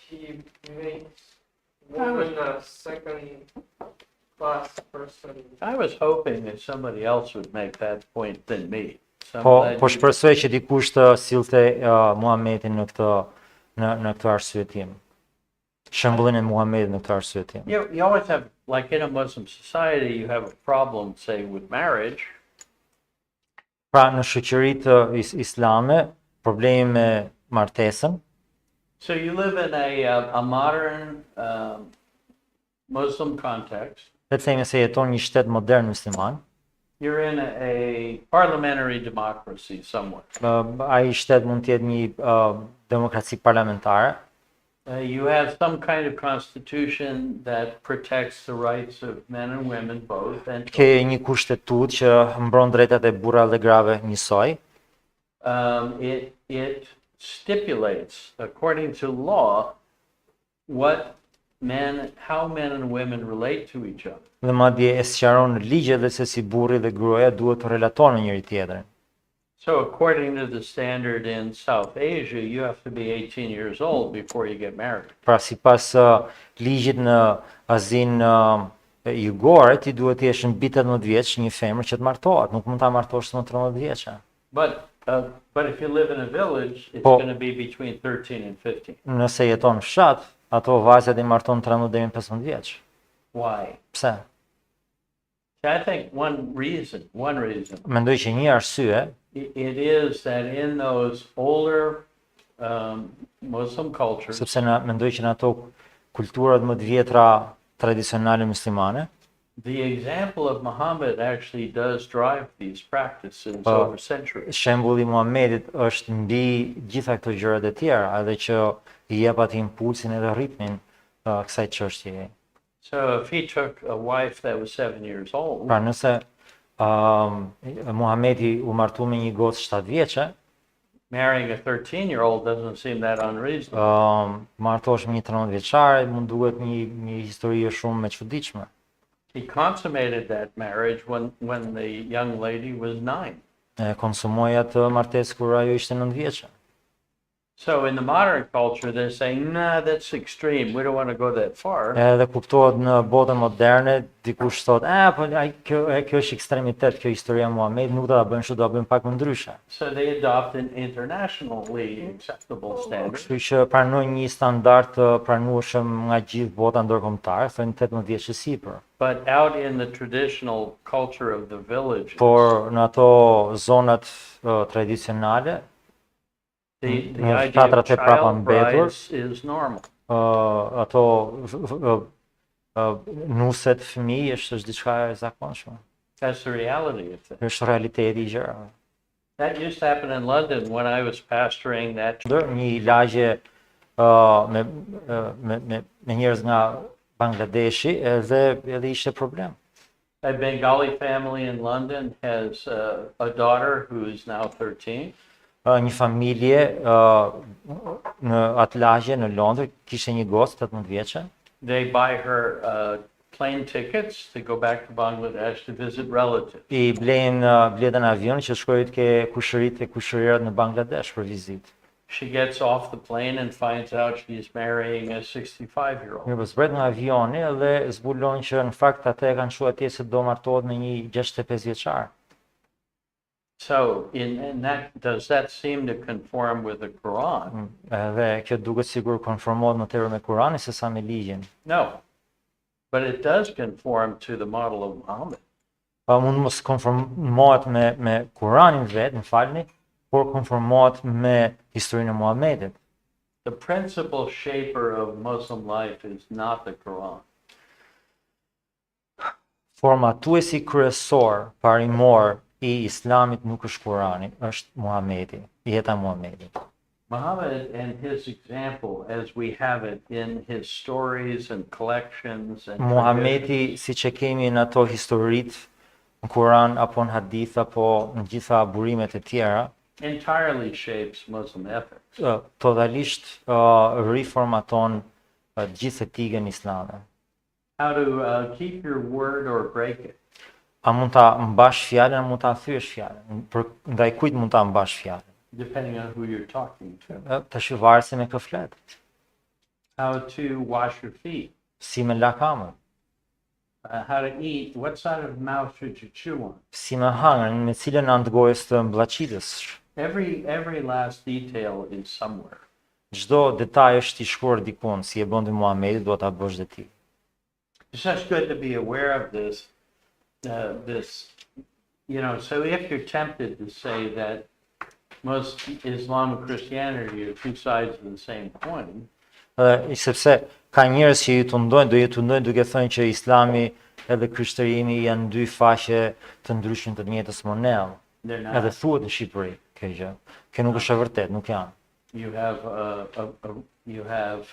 he makes woman a second class person. I was hoping that somebody else would make that point than me. So I'm Po glad you- shpresoj që dikush të sillte Muhamedit në këtë arsyetim. Shembullin e Muhamedit në këtë arsyetim. You always have, like in a Muslim society, you have a problem, say, with marriage. Pra në shoqëritë islame, problemi me martesën, So you live in a modern Muslim context. le të themi se jeton një shtet modern musliman, You're in a parliamentary democracy somewhere. ai shtet mund të jetë një demokraci parlamentare, You have some kind of constitution that protects the rights of men and women both. And ke një kushtetut që mbron drejtat e burra dhe grave njësoj, it stipulates, according to law, how men and women relate to each other. dhe madje e sqaron në ligje dhe se si burri dhe gruaja duhet të relatohen me njëri tjetrin. So according to the standard in South Asia, you have to be 18 years old before you get married. Pra sipas ligjit në Azinë jugore, ti duhet të jesh mbi 18 vjeç një femër që të martohet, nuk mund ta martosh më 13 vjeçë. But if you live in a village, it's Po. going to be between 13 and 15. Nëse jeton në fshat, ato vajzat i marton 13 deri në 15 vjeç. Why? Pse? I think one reason Mendoj që një arsye it is that in those older Muslim cultures, sepse mendoj që në ato kulturat më të vjetra tradicionale muslimane, the example of Muhammad actually does drive these practices Po. over centuries. shembulli i Muhamedit është mbi gjitha këto gjërat e tjera, edhe që i jep atë impulsin edhe ritmin kësaj çështjeje. So if he took a wife that was 7 years old, Pra nëse Muhamedi u martu me një gocë 7 vjeçe, marrying a 13-year-old doesn't seem that unreasonable. martosh me një 13 vjeçare, mund duhet një histori shumë e çuditshme. He consummated that marriage when the young lady was 9. Konsumoi atë martesë kur ajo ishte 9 vjeçe. So in the modern culture, they're saying, nah, that's extreme. We don't want to go that far. Edhe kuptohet në botën moderne, dikush thot, po kjo është ekstremitet, kjo historia e Muhamedit, nuk do ta bëjmë kështu, do ta bëjmë pak më ndryshe. So they adopt an internationally acceptable standard. Kështu që pranojnë një standard të pranueshëm nga gjithë bota ndërkombëtare, thonë 18 vjeç e sipër. But out in the traditional culture of the villages, Por në ato zonat tradicionale, the në idea of fshatrat e child prapambetur, brides is normal. ato nuset fëmijë është diçka e zakonshme. That's the reality of things. Është realiteti i gjërave. That used to happen in London when I was pastoring that. Një lagje me njerëz nga Bangladeshi edhe ishte problem. A Bengali family in London has a daughter who's now 13. Një familje në atë lagje në Londër kishte një gocë 18 vjeçe. They buy her plane tickets to go back to Bangladesh to visit relatives. I blejnë biletën avion që shkojë të ke kushëritë e kushërirat në Bangladesh për vizitë. She gets off the plane and finds out she's marrying a 65-year-old. Mirë, po zbret nga avioni dhe zbulon që në fakt ata e kanë shkuar atje se do martohet me një 65 vjeçar. So, does that seem to conform with the Quran? Dhe kjo duket sigur konformohet më tepër me Kur'anin se sa me ligjin. No, but it does conform to the model of Muhammad. Pa mund mos konformohet me Kur'anin vetë, më falni, por konformohet me historinë e Muhamedit. The principal shaper of Muslim life is not the Quran. Formatuesi kryesor, parimor i Islamit nuk është Kurani, është Muhamedi, jeta e Muhamedit. Muhammad and his example, as we have it in his stories and collections and Muhamedi, siç e kemi në ato historitë në Kur'an apo në hadith apo në gjitha burimet e tjera, entirely shapes Muslim ethics. Totalisht riformaton gjithë etikën islame. How to keep your word or break it. A mund ta mbash fjalën, a mund ta thyesh fjalën? Ndaj kujt mund ta mbash fjalën? Depending on who you're talking to. Tash varet se me kë flet. How to wash your feet. Si me la kamën. How to eat. What side of the mouth should you chew on? Si me hangër, me cilën anë të gojës të mbllaqitës. Every last detail is somewhere. Çdo detaj është i shkruar dikun, si e bënte Muhamedi, do ta bësh dhe ti. It's just good to be aware of this. So if you're tempted to say that most Islam and Christianity are two sides of the same coin, Sepse ka njerëz që do ju tundojnë duke thënë që Islami edhe Krishterimi janë dy faqe të ndryshme të njëjtës monedhe. they're not. Edhe thuhet në Shqipëri kjo gjë. Kjo nuk është e vërtetë, nuk janë. You have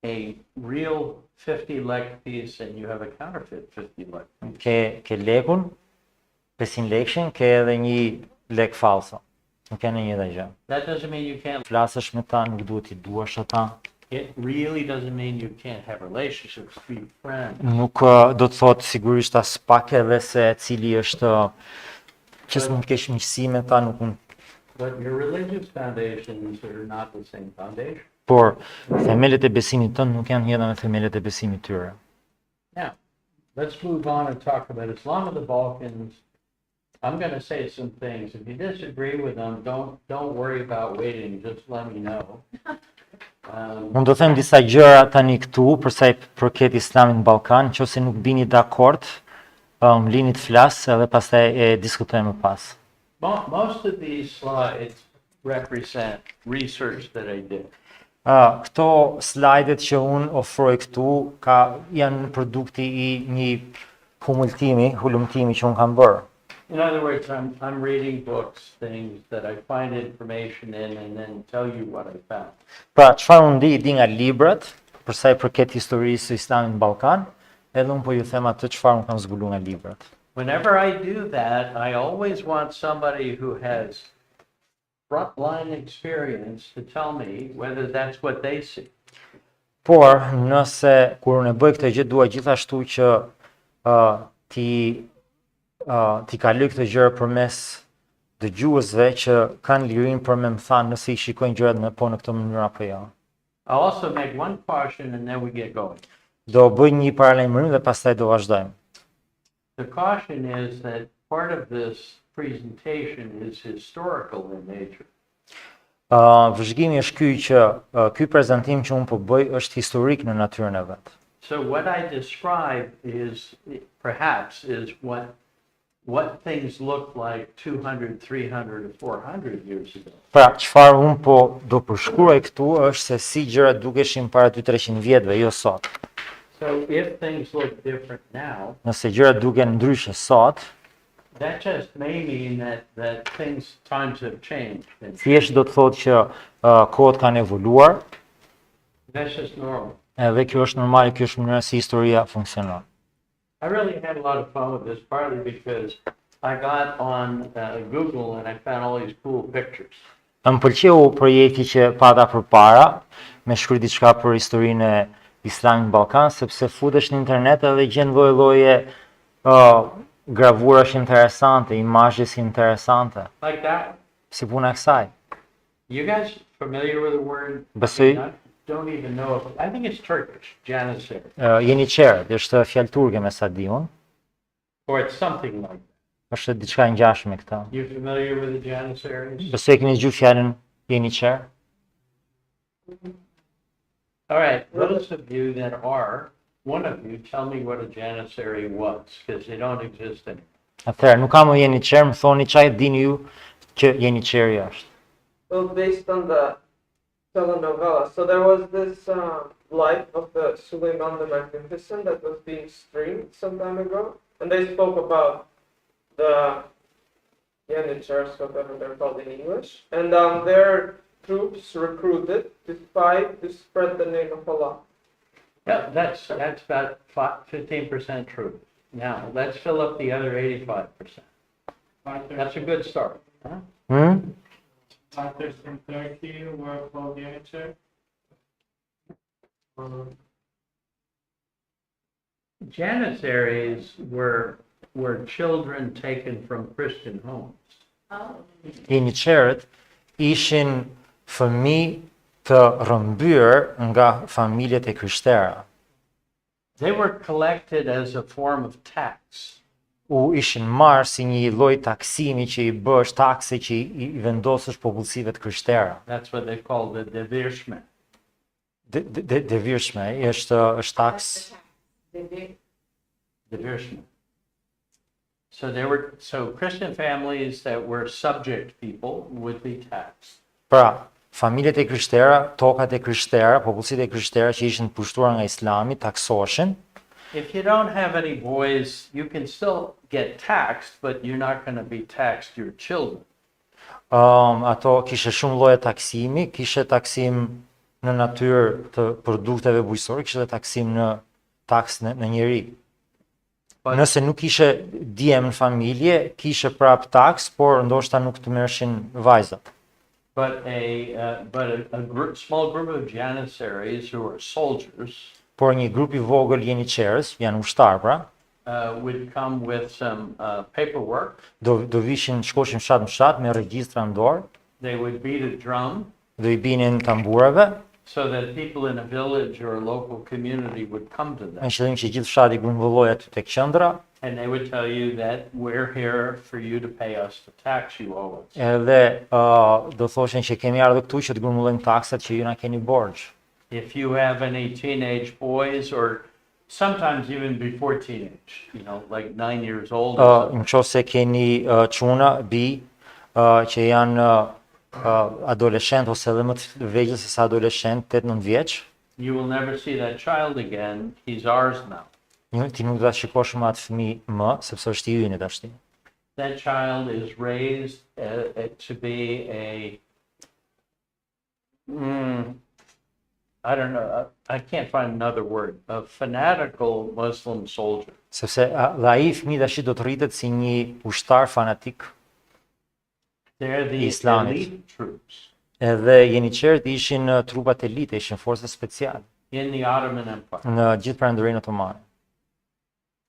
a real 50 lek piece and you have a counterfeit 50 lek piece. Ke lekun 500 lekshin, ke edhe një lek falso. Nuk janë një dhe gjë. That doesn't mean you can't. Flasësh me ta, nuk duhet i duash ata. It really doesn't mean you can't have relationships, be friends. Nuk do të thotë sigurisht as pak edhe se cili është që s'mund të kesh miqësi me ta, nuk mund. But your religious foundations are not the same foundation. Por themelet e besimit tënd nuk janë njëta me themelet e besimit tyre. Now, let's move on and talk about Islam of the Balkans. I'm going to say some things. If you disagree with them, don't worry about waiting. Just let me know. Unë do them disa gjëra tani këtu për sa i përket Islamit në Ballkan, nëse nuk bini dakord, lini të flas edhe pastaj e diskutojmë më pas. Most of these slides represent research that I did. Këto slajdet që unë ofroj këtu janë produkti i një hulumtimi që unë kam bërë. In other words, I'm reading books, things that I find information in, and then tell you what I found. Pra, çfarë unë di nga librat, për sa i përket historisë së Islamit në Ballkan, edhe unë po ju them atë çfarë unë kam zbuluar nga librat. Whenever I do that, I always want somebody who has frontline experience to tell me whether that's what they see. Por, nëse kur unë bëj këtë gjë, dua gjithashtu që ti kaloj këtë gjë përmes dëgjuesve që kanë lirinë për me më thanë nëse I shikojnë gjërat në këtë mënyrë apo jo. I'll also make one caution and then we get going. Do bëj një paralajmërim dhe pastaj do vazhdojmë. The caution is that part of this presentation is historical in nature. Vëzhgimi është ky që ky prezantim që unë po bëj është historik në natyrën e vet. So what I describe is perhaps is what things looked like 200, 300 or 400 years ago. Pra, çfarë unë po do përshkruaj këtu është se si gjërat dukeshin para 200-300 vjetëve, jo sot. So if things look different now, Nëse gjërat duken ndryshe sot, that just may mean that times have changed. And thjesht do të thotë që kohët kanë evoluar, that's just normal. edhe kjo është normale, kjo është mënyra si historia funksionon. I really had a lot of fun with this, partly because I got on Google and I found all these cool pictures. Më pëlqeu projekti që pata përpara, me shkruaj diçka për historinë e Islamit në Ballkan, sepse futesh në internet edhe gjen lloj-lloje gravurash interesante, imazhe interesante, Like that. si puna e kësaj. You guys familiar with the word? Besoj, I don't even know if, I think it's Turkish, janissary, jeni qerët, është fjalë turke me sa di unë, or it's something like that. është diçka e ngjashme me këtë. You familiar with the janissaries? Besoj keni dëgjuar fjalën jeni qerë? All right, those of you that are, one of you, tell me what a janissary was, because they don't exist anymore. Atëherë, nuk kam më jeni qerë, më thoni çaj dini ju që jeni qerë është. Well, based on the telenovela, so there was this life of the Suleiman the Magnificent that was being streamed some time ago, and they spoke about the Janitors, whatever they're called in English, and their troops recruited to fight to spread the name of Allah. Yeah, that's about 15% true. Now, let's fill up the other 85%. That's a good start, huh? Fighters in Turkey were called Yeniçer. Janissaries were children taken from Christian homes. Jeni qerët ishin fëmijë të rrëmbyer nga familjet e krishterë. They were collected as a form of tax. U ishin marrë si një lloj taksimi që I bësh takse që I vendosësh popullsive të krishterë. That's what they called the devishment. Devishme është taks. Devishment. So Christian families that were subject people would be taxed. Pra, familjet e krishterë, tokat e krishterë, popullsitë e krishterë që ishin të pushtuara nga Islami taksoheshin. If you don't have any boys, you can still get taxed, but you're not going to be taxed your children. Ato kishe shumë lloje taksimi, kishe taksim në natyrë të produkteve bujqësore, kishe taksim në taks në njeri. Nëse nuk ishe djem në familje, kishe prap taks, por ndoshta nuk të merreshin vajzat. But small group of janissaries who are soldiers Por një grup I vogël jeni qerës, janë ushtar pra, would come with some paperwork. do vishin, shkoshin fshat në fshat me regjistra në dorë, They would beat a drum do I binin tamburave, so that people in a village or a local community would come to me them. qëllim që gjithë fshati grumbullohej aty tek qendra, And they would tell you that we're here for you to pay us the tax you owe us. edhe do thoshin që kemi ardhur këtu që të grumbullojmë taksat që ju na keni borxh. If you have any teenage boys or sometimes even before teenage, like 9 years old, or something, Nëse keni çuna, bi që janë adoleshent ose edhe më të vegjël se sa adoleshent, 8-9 vjeç, you will never see that child again. He's ours now. ti nuk do ta shikosh më atë fëmijë më, sepse është I ynë tash. That child is raised to be I don't know, I can't find another word, a fanatical Muslim soldier. Sepse dhe ai fëmijë tash do të rritet si një ushtar fanatik. They're the Islamit. elite troops Edhe jeni qerët ishin trupat elite, ishin forca speciale in the Ottoman Empire. në gjithë perandorinë otomane.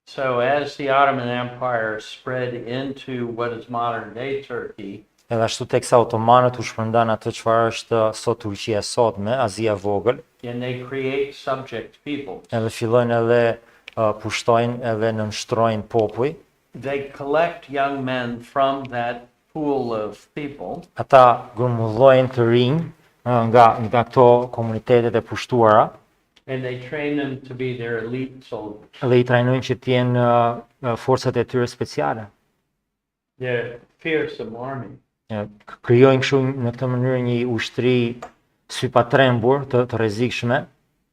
So as the Ottoman Empire spread into what is modern day Turkey, Edhe ashtu teksa otomanët u shpërndan atë çfarë është sot Turqia e sotme, Azia e vogël, and they create subject peoples. edhe fillojnë edhe pushtojnë edhe nënshtrojnë popull. They collect young men from that pool of people, Ata grumullojnë të rinj nga këto komunitetet e pushtuara and they train them to be their elite soldiers. dhe i trajnojnë që të jenë forcat e tyre speciale. Their fearsome army. Krijojnë kështu në këtë mënyrë një ushtri sy pa trembur të rrezikshme.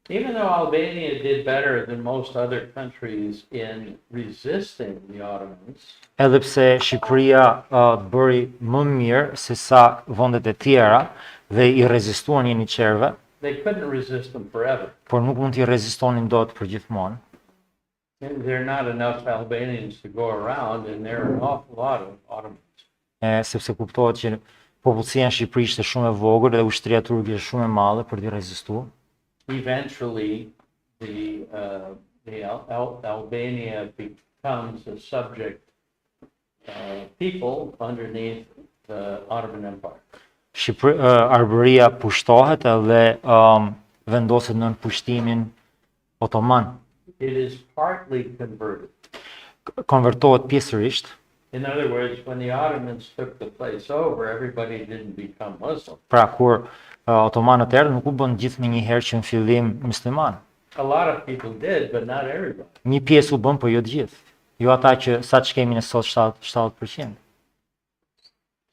Even though Albania did better than most other countries in resisting the Ottomans, Edhe pse Shqipëria bëri më mirë se sa vendet e tjera dhe i rezistuan jeniçerëve, they couldn't resist them forever. por nuk mund t'i rezistonin dot për gjithmonë. And there are not enough Albanians to go around, and there are an awful lot of Ottomans. Sepse kuptohet që popullsia në Shqipëri ishte shumë e vogël dhe ushtria turke ishte shumë e madhe për t'i rezistuar. Eventually, Albania becomes a subject people underneath the Ottoman Empire. Arbëria pushtohet edhe vendoset nën pushtimin otoman. It is partly converted. Konvertohet pjesërisht. In other words, when the Ottomans took the place over, everybody didn't become Muslim. Pra kur otomanët erdhën nuk u bën gjithë me një herë që në fillim musliman. A lot of people did, but not everybody. Një pjesë u bën, po jo të gjithë. Jo ata që sa që kemi në sot 70%.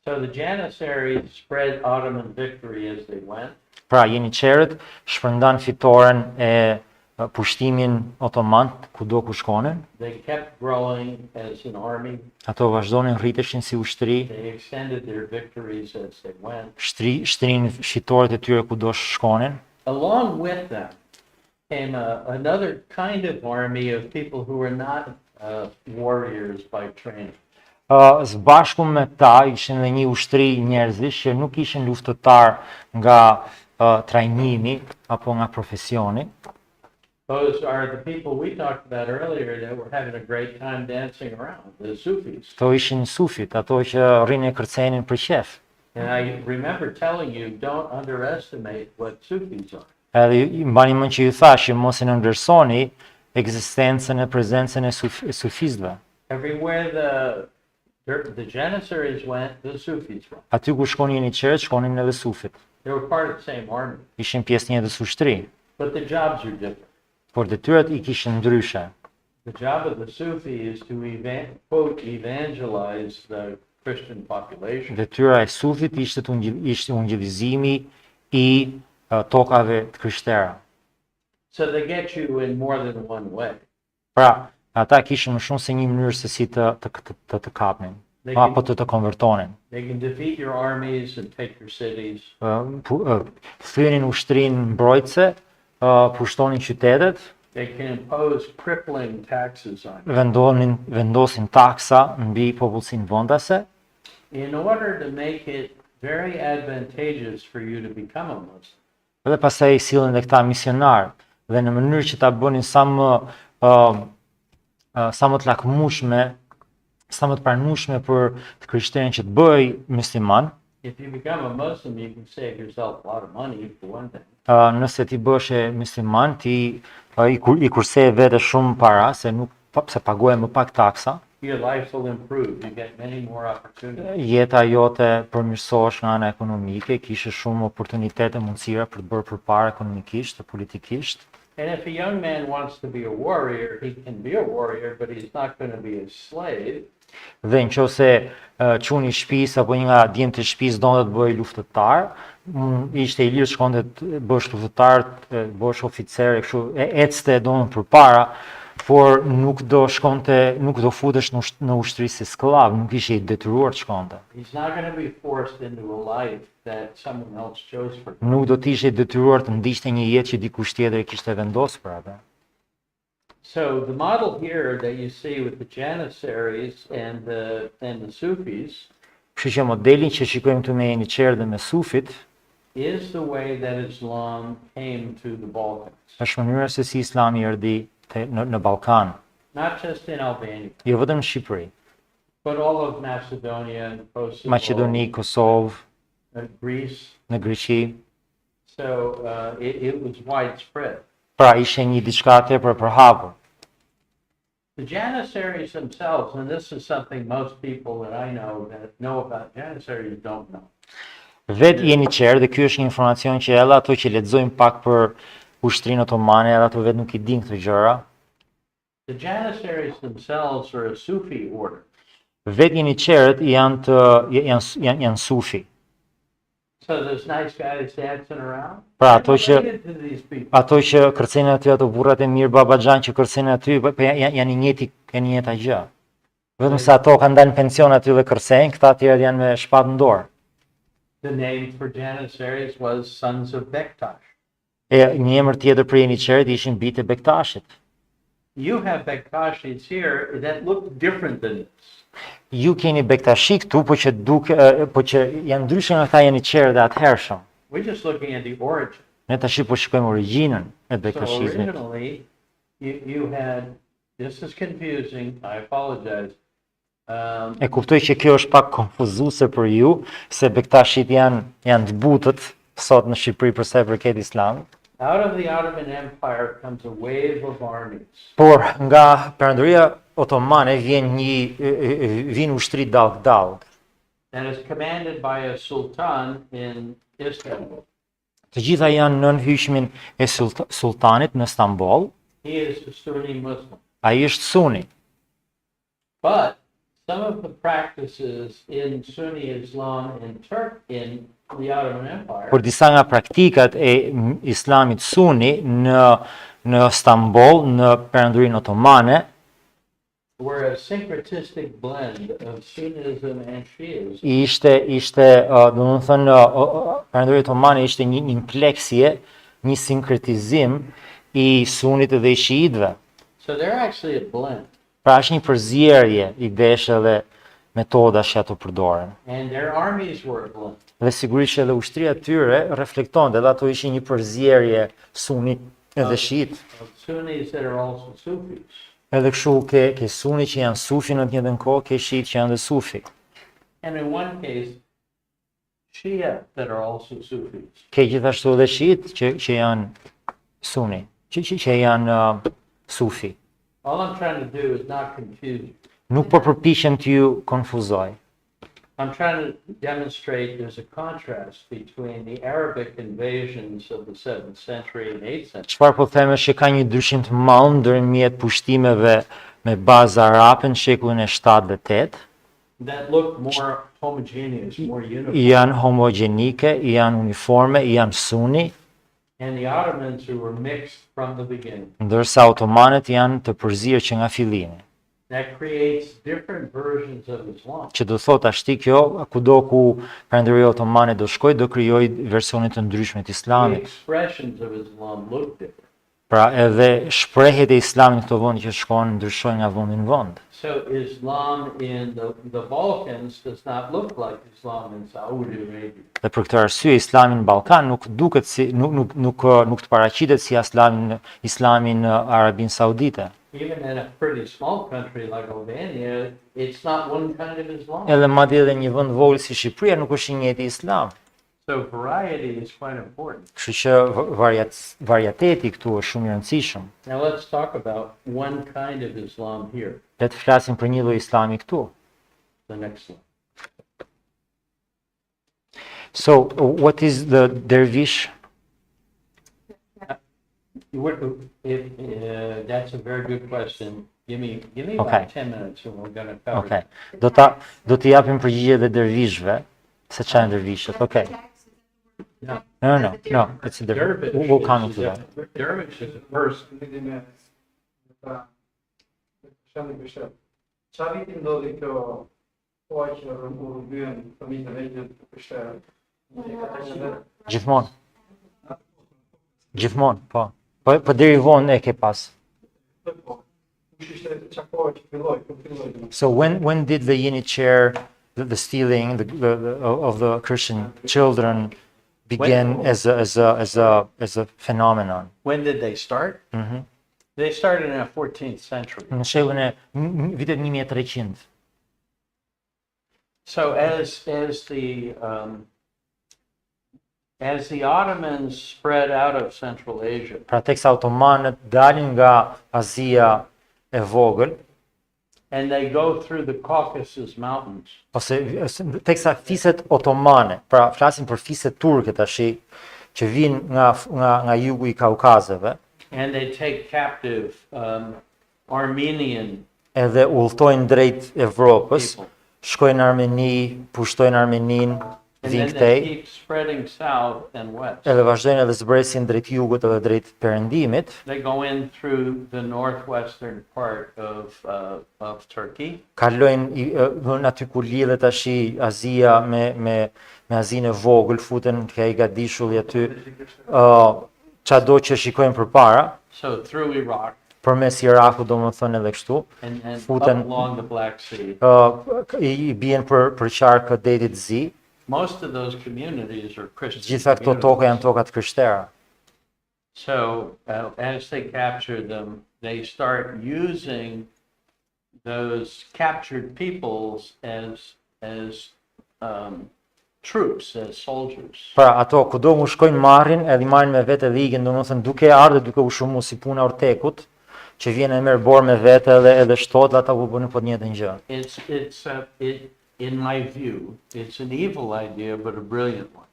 So the Janissaries spread Ottoman victory as they went. Pra jeniçerët shpërndan fitoren e pushtimin otoman kudo ku shkonin. They kept growing as an army. Ato vazhdonin rriteshin si ushtri, They extended their victories as they went. shtrin fitoret e tyre kudo shkonin. Along with them came another kind of army of people who were not warriors by training. Së bashku me ta ishin dhe një ushtri njerëzish që nuk ishin luftëtar nga trajnimi apo nga profesioni. Those are the people we talked about earlier that were having a great time dancing around, the Sufis. Kto ishin sufit, ato që rrinë e kërcenin për qef. And I remember telling you, don't underestimate what Sufis are. Edhe mbani mend që ju thash që mos e ndërsoni ekzistencën e prezencën e sufistëve. Everywhere the Janissaries went, the Sufis went. Aty ku shkonin jeniçerët, shkonin edhe sufit. They were part of the same army, Ishin pjesë një njëjtës ushtri, but the jobs are different. por detyrat i kishin ndryshe. The job of the Sufi is to quote, evangelize the Christian population. Detyra e sufit ishte ungjillizimi i tokave të krishterë. So they get you in more than one way. Pra, ata kishin më shumë se një mënyrë se si të kapnin, apo të konvertonin. They can defeat your armies and take your cities. Thyenin ushtrinë mbrojtëse, pushtonin qytetet, They can impose crippling taxes on you. Vendosin taksa mbi popullsinë vendase, In order to make it very advantageous for you to become a Muslim. dhe pastaj sillen dhe këta misionar, dhe në mënyrë që ta bënin sa më të lakmueshme, sa më të pranueshme për të krishterën që të bëj musliman. If you become a Muslim, you can save yourself a lot of money, for one thing. Nëse ti bësh e musliman, ti i kurse vete shumë para, se paguaj më pak taksa, Your life will improve. You get many more opportunities. jeta jote përmirësohesh nga ana ekonomike, kishe shumë oportunitete, mundësira për të bërë përpara ekonomikisht, politikisht. And if a young man wants to be a warrior, he can be a warrior, but he's not going to be a slave. Dhe nëse çuni i shtëpisë apo një nga djemtë e shtëpisë donte të bëjë luftëtar, ishte i lirë shkonte të bësh luftëtar, të bësh oficer, kështu ecste domun përpara, por nuk do futesh në ushtri si skllav, nuk ishe i detyruar të shkonte. He's not going to be forced into a life that someone else chose for him. Nuk do të ishe i detyruar të ndiqte një jetë që dikush tjetër e kishte vendosur për atë. So the model here that you see with the Janissaries and the Sufis Kështu që modelin që shikojmë këtu me jeniçerët dhe me sufit, is the way that Islam came to the Balkans. është mënyra se si Islami erdhi në Ballkan. not just in Albania, jo vetëm në Shqipëri, but all of Macedonia and Kosovo, Maqedoni, Kosovë, Greece. në Greqi. So it was widespread. Pra ishte një diçka tepër e përhapur. The Janissaries themselves, and this is something most people that I know that know about Janissaries don't know. Vet jeni qerë, dhe ky është një informacion që edhe ato që lexojnë pak për ushtrinë otomane, edhe ato vet nuk i dinë këto gjëra. The Janissaries themselves are a Sufi order. Vet jeni qerët janë sufi. So those nice guys dancing around. Pra they're ato që related to these people. ato që kërcejnë aty, ato burrat e mirë babaxhan që kërcejnë aty, janë një njëjta gjë. Vetëm se ato kanë dalë në pension aty dhe kërcejnë, këta tjerë janë me shpatë në dorë. The name for Janissaries was Sons of Bektash. E një emër tjetër për jeni qerët ishin bitë e Bektashit. You have Bektashis here that look different than this. Ju keni Bektashi këtu, po që janë ndryshe nga këta jeni qerë dhe atëhershëm. We're just looking at the origin. Ne tash po shikojmë origjinën e So Bektashizmit. originally, you had, this is confusing, I apologize. E kuptoj që kjo është pak konfuzuese për ju, se Bektashit janë të butët sot në Shqipëri për sa i përket Islamit. Out of the Ottoman Empire comes a wave of armies. Por nga Perëndëria Otomane vjen ushtri dallg. That is commanded by a sultan in Istanbul. Të gjitha janë nën hyjshmin e sultanit në Stamboll. He is a Sunni Muslim. Ai është suni. But some of the practices in Sunni Islam in the Ottoman Empire Por disa nga praktikat e Islamit suni në Stamboll, në Perëndërinë Otomane, were a syncretistic blend of Sunnism and Shiism. domethënë Perëndëria Otomane ishte një impleksje, një sinkretizim i sunit dhe i shiitëve. So they're actually a blend. Pra është një përzierje idesh dhe metodash që ato përdoren. And their armies were a blend. Dhe sigurisht që edhe ushtria e tyre reflektonte, edhe ato ishin një përzierje sunit edhe shiit. Of Sunnis that are also Sufis. Edhe kështu ke suni që janë sufi në të njëjtën kohë, ke shiit që janë dhe sufi. And in one case, Shia that are also Sufis. Ke gjithashtu edhe shiit që janë suni, që janë sufi. All I'm trying to do is not confuse you. Nuk po përpiqem t'ju konfuzoj. I'm trying to demonstrate there's a contrast between the Arabic invasions of the 7th century and 8th century. Çfarë po them është që ka një ndryshim të madh ndërmjet pushtimeve me bazë arabe në shekullin e 7 dhe 8. That look more homogeneous, more uniform. Janë homogjenike, janë uniforme, janë suni, And the Ottomans who were mixed from the beginning. ndërsa otomanët janë të përzirë që nga fillimi. That creates different versions of Islam. Që do thot ashti kjo, kudo ku Perëndëria Otomane do shkoj, do krijoj versione të ndryshme të The Islamit. expressions of Islam look different. Pra edhe shprehjet e Islamit në këto vende që shkojnë ndryshojnë nga vendi në vend. So Islam in the Balkans does not look like Islam in Saudi Arabia. Dhe për këtë arsye Islami në Ballkan nuk duket si nuk të paraqitet si Islami në Arabinë Saudite. Even in a pretty small country like Albania, it's not one kind of Islam. Edhe madje edhe një vend vogël si Shqipëria nuk është i njëjti Islam. So variety is quite important. Kështu që variateti këtu është shumë i rëndësishëm. Now let's talk about one kind of Islam here. Le të flasim për një lloj Islami këtu. The next slide. So, what is the dervish? That's a very good question. Give me Okay. about 10 minutes and we're going to cover Okay. it. Do t'i japim përgjigje dhe dervishëve, se çfarë janë dervishët. Okay. No. No, it's a Dervish different. We'll come to that. Dervish is a person. Qa viti ndodhi kjo koha që u byen familje vegjël të Prishterës? Gjithmonë, po. Po deri vonë e ke pas. Kush ishte qa koha që filloi? So when did the unit share the stealing of the Christian children begin as a phenomenon? When did they start? Mhm. They started in the 14th century. në shekullin e vitet 1300. So as the Ottomans spread out of Central Asia, Pra teksa otomanët dalin nga Azia e vogël, and they go through the Caucasus Mountains, ose teksa fiset otomane, pra flasim për fiset turke tash që vinë nga jugu i Kaukazeve, and they take captive Armenian edhe udhtojnë drejt Evropës, people. shkojnë në Armeni, pushtojnë Armenin, And vinë then they këtej, keep spreading south and west. edhe vazhdojnë edhe zbresin drejt jugut edhe drejt perëndimit, They go in through the northwestern part of Turkey, kalojnë aty ku lidhet tash Azia me Azinë e vogël, futen ke i gadishulli aty, çado që shikojnë përpara, so through Iraq përmes Irakut domethënë edhe kështu, and up Futen- along the Black Sea. I bien për qark detit Zi. Most of those communities are Christian Gjitha këto toka janë communities. tokat krishtere. So as they capture them, they start using those captured peoples as troops, as soldiers. Pra ato kudo mu shkojnë marrin, edhe i marrin me vete dhe ikin, domethënë duke ardhur duke u shumu si puna Ortekut, që vjen e merr bor me vete edhe shtot ata ku bënë po të njëjtën gjë. In my view, it's an evil idea, but a brilliant one.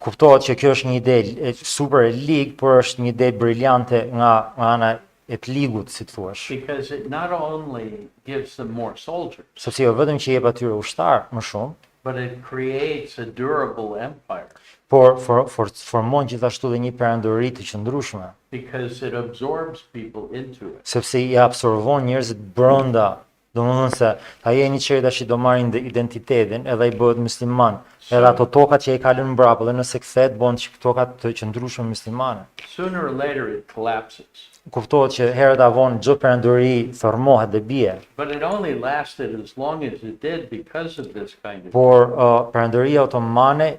Kuptohet që kjo është një ide super e ligë, por është një ide briljante nga ana e të ligut, si të thuash. Because it not only gives them more soldiers, Sepse jo vetëm që jep atyre ushtar më shumë, but it creates a durable empire por formon gjithashtu dhe një perandori të qëndrueshme, because it absorbs people into it. sepse i absorbon njerëzit brenda. Domethënë se ai e një çeri tash do marrin identitetin, edhe ai bëhet musliman. Edhe ato tokat që ai ka lënë mbrapa, dhe nëse kthehet bën tokat të qëndrueshme muslimane. Sooner or later it collapses. Kuptohet që herët avon çdo perandori formohet dhe bie. But it only lasted as long as it did because of this kind of. Por perandoria otomane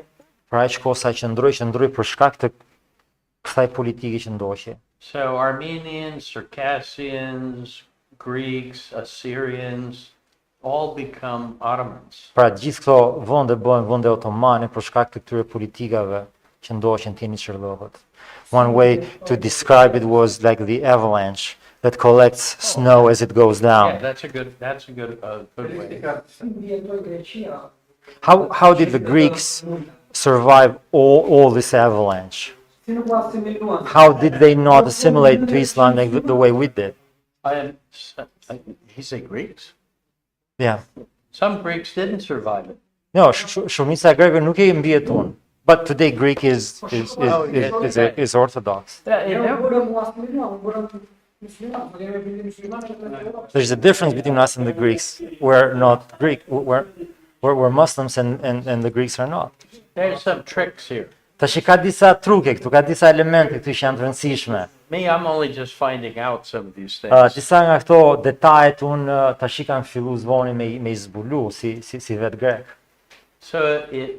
për aq kohë sa qëndroi për shkak të kësaj politike që ndoqi. So Armenians, Circassians, Greeks, Assyrians, all become Ottomans. Pra gjithë këto vende bëhen vende otomane për shkak të këtyre politikave që ndoqën tani çrllokët. One way to describe it was like the avalanche that collects snow as it goes Yeah, down. that's a good way. How did the Greeks survive all this avalanche? How did they not assimilate to Islam like the way we did? He said Greeks? Yeah. Some Greeks didn't survive it. No, shumica e grekëve nuk e mbijetun. But today Greek is Orthodox. There's a difference between us and the Greeks. We're not Greek. We're Muslims and the Greeks are not. There's some tricks here. Tash ka disa truke këtu, ka disa elemente këtu që janë të rëndësishme. Me, I'm only just finding out some of these things. Disa nga këto detajet tash i kanë filluar zvoni me i zbulu si vetë grek. So,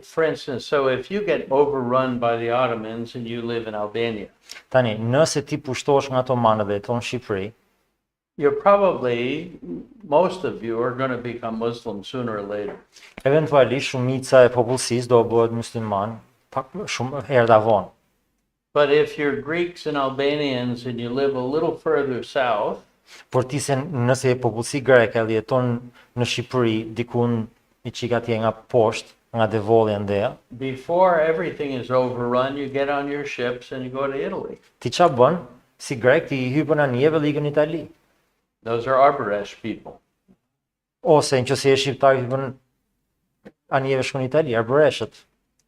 for instance, so if you get overrun by the Ottomans and you live in Albania, Tani, nëse ti pushtohesh nga otomanët dhe jeton në Shqipëri, most of you are going to become Muslim sooner or later. eventualisht shumica e popullsisë do bëhet musliman shumë herë të vonë. But if you're Greeks and Albanians and you live a little further south, Por ti nëse je popullsi greke dhe jeton në Shqipëri, dikun i çika atje nga poshtë, nga devolli ndeja, before everything is overrun, you get on your ships and you go to Italy. ti ç'a bën? Si grek ti hypën anijeve dhe ikën në Itali. Those are Arbëresh people. Ose nëse je shqiptar hypën anijeve shkon në Itali, arbëreshët.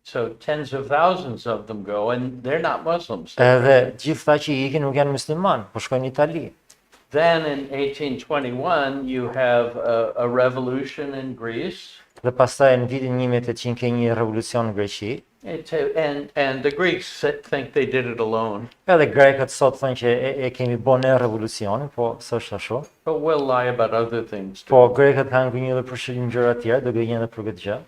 So tens of thousands of them go and they're not Muslims. Edhe gjithë ata që ikin nuk janë musliman, po shkojnë në Itali. Then in 1821, you have a revolution in Greece. Dhe pastaj në vitin 1800 ke një revolucion në Greqi. And the Greeks think they did it alone. Edhe grekët sot thonë që e kemi bën ne revolucionin, po s'është ashtu. But we'll lie about other things too. Po grekët kanë gënjur edhe për shumë gjëra të tjera, do gënjen edhe për këtë gjë.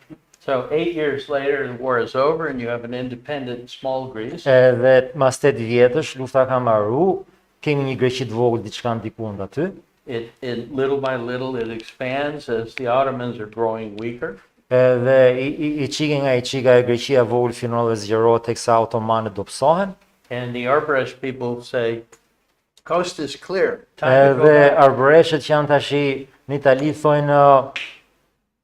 So 8 years later, the war is over and you have an independent small Greece. Edhe mas 8 vjetësh lufta ka mbaru, kemi një Greqi të vogël diçka ndikund aty. It little by little it expands as the Ottomans are growing weaker. Edhe i çika e Greqia vogël finon dhe zgjerohet teksa otomanët dobësohen. And the Arbëresh people say, coast is clear. Time to go Edhe back. arbëreshët që janë tashi në Itali thonë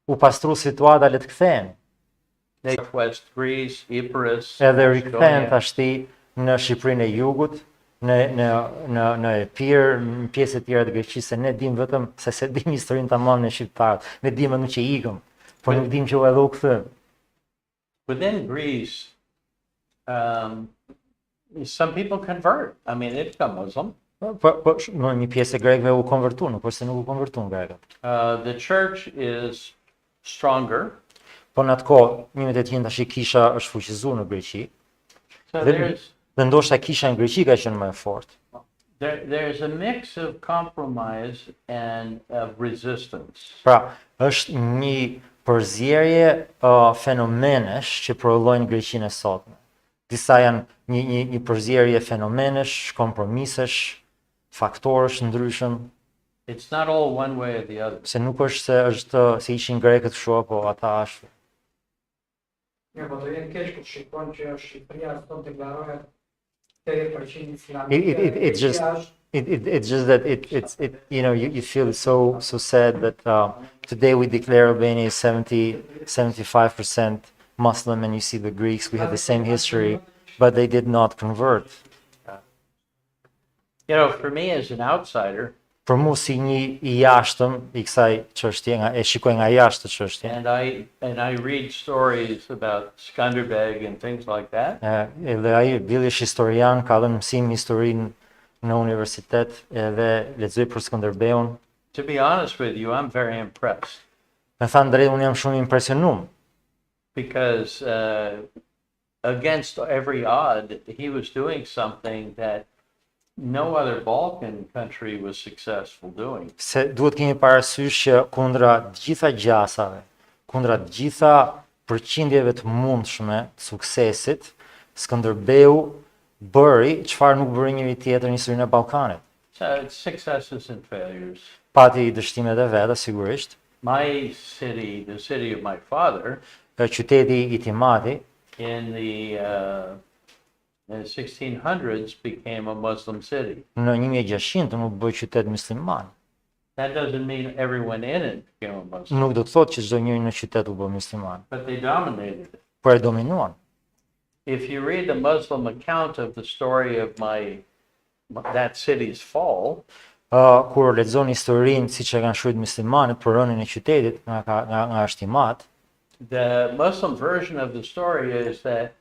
u pastru situata, le të kthehen. Northwest Greece, Epirus, Edhe rikthehen Macedonia. tashti në Shqipërinë e Jugut, në Epir, në pjesë të tjera të Greqisë, se ne dim vetëm se dim historinë tamam në shqiptarët. Ne dim vetëm që ikëm, por nuk dim që u edhe u kthym. Within Greece, some people convert. I mean, they become Muslim. Po në një pjesë e grekëve u konvertuan, nuk është se nuk u konvertuan grekët. The church is stronger. Po në atë kohë, 1800 tash kisha është fuqizuar në Greqi, So Dhe- dhe ndoshta kisha në Greqi ka qenë më e fortë. there's a mix of compromise and of resistance. Pra, është një përzierje fenomenesh që prodhojnë Greqinë e sotme. Disa janë një përzierje fenomenesh, kompromisesh, faktorësh ndryshëm, It's not all one way or the other. se nuk është se ishin grekët kështu apo ata ashtu. Ja, po do jenë keq kur shikon që Shqipëria sot deklarohet 80% islamike. It just it's just that it you know you feel so sad that today we declare Albania 75% Muslim, and you see the Greeks, we have the same history, but they did not convert. You know, for me as an outsider, Për mu si një i jashtëm i kësaj çështje, e shikoj nga jashtë çështje. and I read stories about Skanderbeg and things like that. Edhe ai villësh historian ka dhënë mësim historinë në universitet edhe lexoj për Skënderbeun. To be honest with you, I'm very impressed Me thënë drejt, unë jam shumë impresionuar. because against every odd, he was doing something that no other Balkan country was successful doing. Se duhet kemi parasysh që kundra të gjitha gjasave, kundra të gjitha përqindjeve të mundshme të suksesit, Skënderbeu bëri çfarë nuk bëri njëri tjetër në historinë e Ballkanit. So it's successes and failures. Pati dështimet e veta sigurisht. My city, the city of my father, Qyteti i Timati in the 1600s became a Muslim city. në 1600 nuk bëj qytet musliman. That doesn't mean everyone in it became a Muslim, Nuk do të thotë që çdo njeri në qytet u bë musliman, but they dominated it. por e dominuan. If you read the Muslim account of the story of that city's fall, Kur lexon historinë siç e kanë shkruar muslimanët për rënien e qytetit nga Timat, the Muslim version of the story is that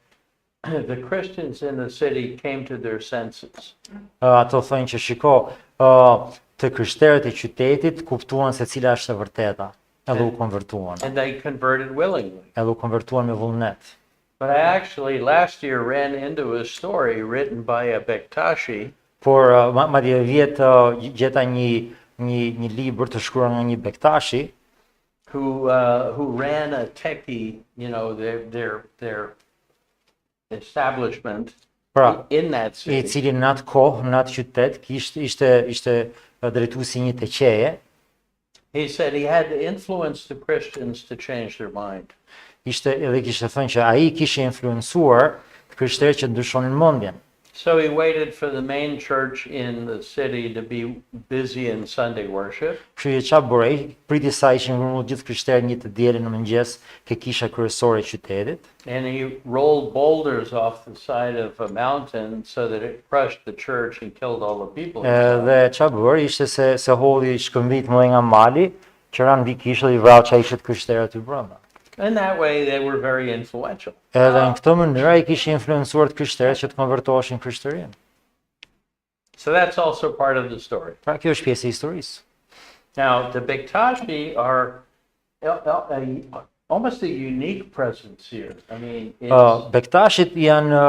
the Christians in the city came to their senses. ato thonë që shiko, të krishterët e qytetit kuptuan se cila është e vërteta, edhe u konvertuan. And they converted willingly. Edhe u konvertuan me vullnet. But I actually last year ran into a story written by a Bektashi Por madje vjet gjeta një libër të shkruar nga një bektashi who ran a techie, you know, their establishment pra, in that i city. cili në atë kohë, në atë qytet, ishte drejtuesi një teqeje, He said he had to influence the Christians to change their mind. kishte thënë që ai kishte influencuar krishterët që ndryshonin mendjen. So he waited for the main church in the city to be busy in Sunday worship. Kështu që çfarë bëri? Priti sa ishin ngurur gjithë krishterët një të dielën në mëngjes ke kisha kryesore e qytetit. And he rolled boulders off the side of a mountain so that it crushed the church and killed all the people. Dhe çfarë bëri ishte se hodhi shkëmbit më nga mali, që ran mbi kishën i vrau çajshit krishterë aty brenda. And that way they were very influential. Edhe në këtë mënyrë ai kishte influencuar të krishterët që të konvertoheshin në krishterinë. So that's also part of the story. Pra kjo është pjesë e historisë. Now, the Bektashi are almost a unique presence here. I mean, it's, Bektashit janë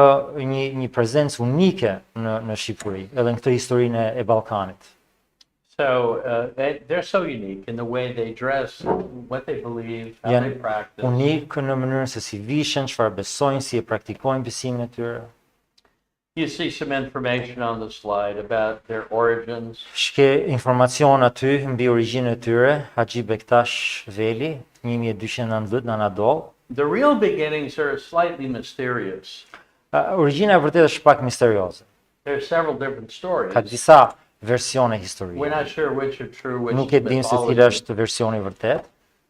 një prezencë unike në Shqipëri, edhe në këtë historinë e Ballkanit. so they're so unique in the way they dress, what they believe, how they Janë practice. unik në mënyrën se si vishen, çfarë besojnë, si e praktikojnë besimin e tyre. You see some information on the slide about their origins. Shke informacion aty mbi origjinën e tyre, Haxhi Bektash Veli, 1290 në Anadol. The real beginnings are slightly mysterious. Origjina e vërtetë është pak misterioze. There are several different stories. Ka disa versione We're historike. not sure which are true, which Nuk is e dim se cila mythology. është versioni i vërtet,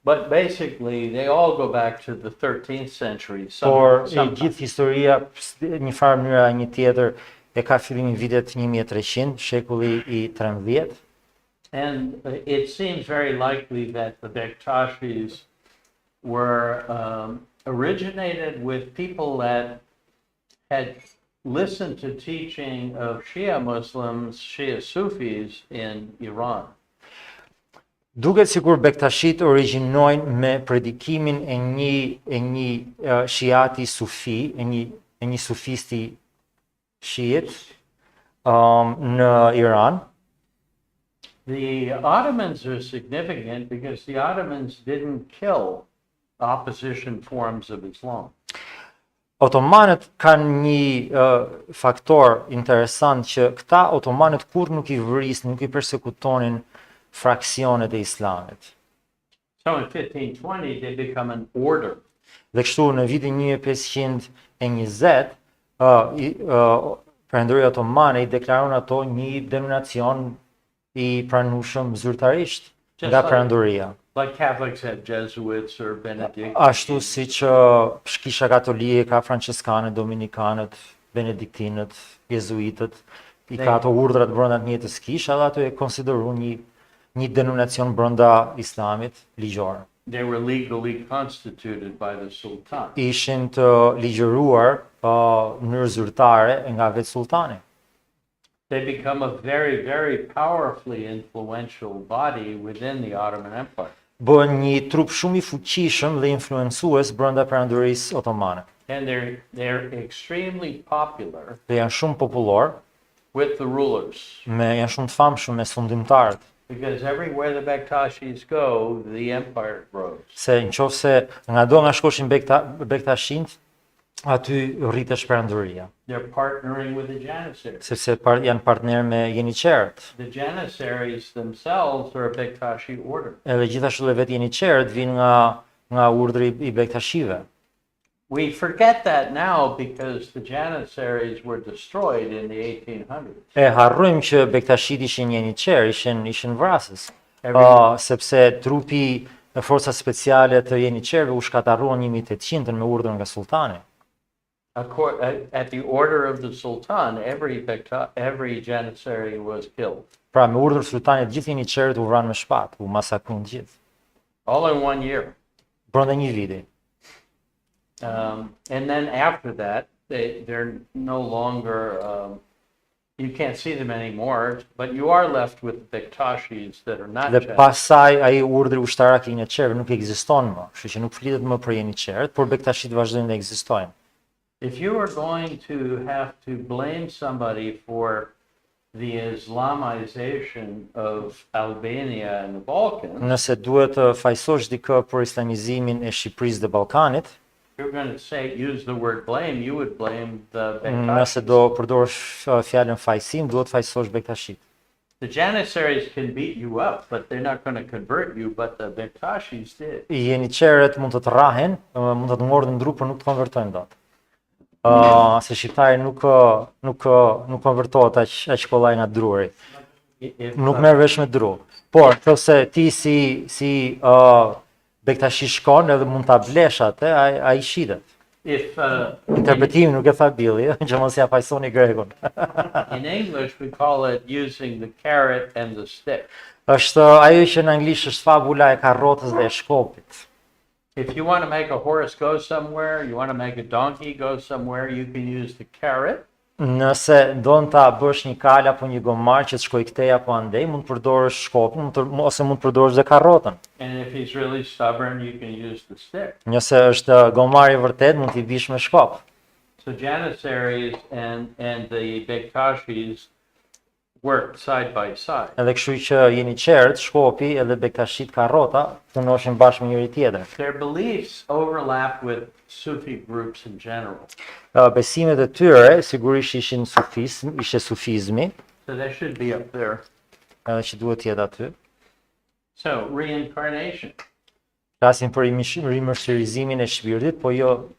But basically, they all go back to the 13th century. por e Some, gjithë historia një farë mënyra një tjetër e ka fillimin vitet 1300, shekulli i 13. and it seems very likely that the Bektashis were originated with people that had listened to teaching of Shia Muslims, Shia Sufis in Iran. Duket sikur Bektashit origjinojnë me predikimin e një shiati sufi, e një sufisti shiit në Iran. The Ottomans are significant because the Ottomans didn't kill opposition forms of Islam. Otomanët kanë një faktor interesant që këta otomanët kur nuk i vrisnin, nuk i persekutonin fraksionet e islamit. So in 1520, they become an order. Dhe kështu në vitin 1520, Perëndëria Otomane i deklaron ato një denominacion i pranueshëm zyrtarisht nga Perëndëria. Like Catholics have Jesuits or Benedictines. Ashtu si që Kisha Katolike ka franciskanët, dominikanët, benediktinët, jezuitët, i ka ato urdhrat brenda të njëjtës kishe, edhe ato e konsideruan një denominacion brenda islamit ligjor. They were legally constituted by the Sultan. Ishin të ligjëruar në mënyrë zyrtare nga vetë sultani. They become a very, very powerfully influential body within the Ottoman Empire. Bën një trup shumë i fuqishëm dhe influencues brenda Perëndërisë Otomane. And they're extremely popular Dhe janë shumë popullor, with the rulers. janë shumë të famshëm me sundimtarët, Because everywhere the Bektashis go, the empire grows. se nëse nga shkoshin Bektashint, aty rritesh Perëndëria, They're partnering with the Janissaries. sepse janë partner me jeniçerët. The Janissaries themselves are a Bektashi order. Edhe gjithashtu edhe vetë jeniçerët vinë nga urdhri i Bektashive. We forget that now because the Janissaries were destroyed in the 1800s. E harrojmë që Bektashit ishin jeniçer, ishin vrasës. Sepse trupi e forcat speciale të jeniçerëve u shkatarruan 1800 me urdhër nga sultani. At the order of the Sultan, every Janissary was killed. Pra me urdhër sultanit gjithë jeniçerët u vranë me shpatë, u masakruan gjithë. All in one year. Brenda një viti. And then after that, they're no longer, you can't see them anymore, but you are left with Bektashis that are not Dhe Janissaries. pasaj ai urdhri ushtarak i jeniçerëve nuk ekziston më, kështu që nuk flitet më për jeniçerët, por Bektashit vazhdojnë të ekzistojnë. If you are going to have to blame somebody for the Islamization of Albania and the Balkans, Nëse duhet të fajsosh dikë për islamizimin e Shqipërisë dhe Ballkanit, you're going to say, use the word blame, you would blame the nëse Bektashis. do përdorësh fjalën fajsim, duhet fajsosh Bektashit. The Janissaries can beat you up, but they're not going to convert you, but the Bektashis did. Jeniçerët mund të të rrahen, mund të të ngordhin dru, por nuk të konvertojnë dot. Se shqiptari nuk konvertohet aq kollaj nga druri. Nuk merr vesh me dru. Por nëse ti si Bektashi shkon edhe mund ta blesh atë, ai shitet. If Interpretimi nuk e tha Billi, që mos ja fajsoni grekun. in English we call it using the carrot and the stick. Është ajo që në anglisht është fabula e karrotës dhe e shkopit. If you want to make a horse go somewhere, you want to make a donkey go somewhere, you can use the carrot. Nëse don ta bësh një kal apo një gomar që të shkojë këtej apo andej, mund të përdorësh shkopin, ose mund të përdorësh dhe karrotën. And if he's really stubborn, you can use the stick. Nëse është gomar i vërtet, mund t'i bish me shkop. So Janissaries and the Bektashis worked side by side. Edhe kështu që jeni qert, shkopi edhe Bektashit karrota punoshin bashkë me njëri tjetrin. Their beliefs overlap with Sufi groups in general. Besimet e tyre sigurisht ishin sufizmi, So that should be up there. edhe që duhet të jetë aty. So, reincarnation. Flasim për rimërsërizimin e shpirtit, po jo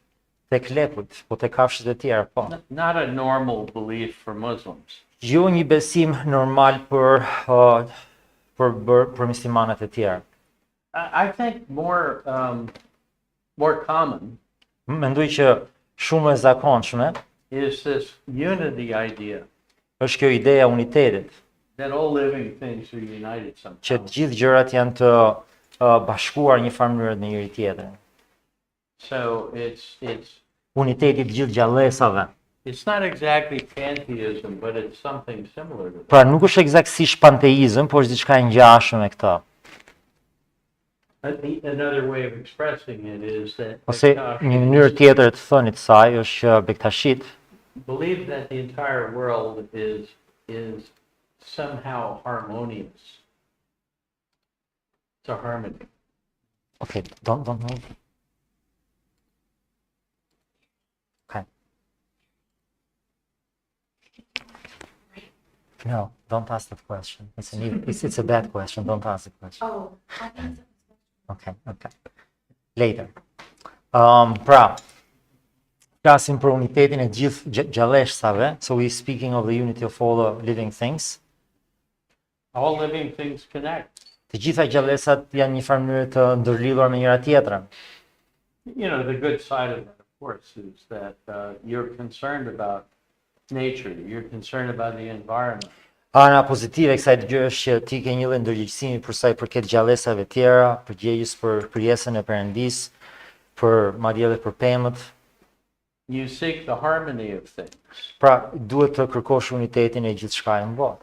tek lepujt, po tek kafshët e tjera, po. Not a normal belief for Muslims. Jo një besim normal për muslimanët e tjerë. I think more common Mendoj që shumë e zakonshme is this unity idea është kjo ideja e unitetit, that all living things are united që somehow. të gjithë gjërat janë të bashkuar një farë mënyrë me njëri tjetrin. So Uniteti të gjithë gjallësave. it's not exactly pantheism, but it's something similar to that. Pra nuk është eksaktësisht panteizëm, por është diçka e ngjashme me këtë. Another way of expressing it is that Ose një mënyrë tjetër të thënit saj është që Bektashit believe that the entire world is somehow harmonious. It's a harmony. Okay, don't move. Okay. No, don't ask that question. It's a bad question. Don't ask the question. Oh, I think Okay. Later. Pra, flasim për unitetin e gjithë gjallësave. So we're speaking of the unity of all the living things. All living things connect. Të gjitha gjallësat janë një farë mënyrë të ndërlidhura me njëra tjetrën. You know, the good side of that, of course, is that you're concerned about nature, you're concerned about the environment. Ana pozitive e kësaj gjë është që ti ke një lloj ndërgjegjësimi për sa i përket gjallësave të tjera, përgjegjës për krijesën e Perëndis, për madje edhe për pemët. You seek the harmony of things. Pra, duhet të kërkosh unitetin e gjithçka në botë.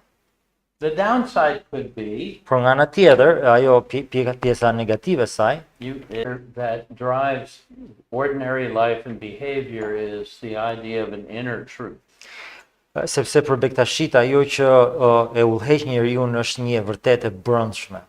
The downside could be Por nga ana tjetër, ajo pjesa negative e saj, that drives ordinary life and behavior is the idea of an inner truth. sepse për Bektashit ajo që e udhëheq njeriu është një e vërtetë e brendshme.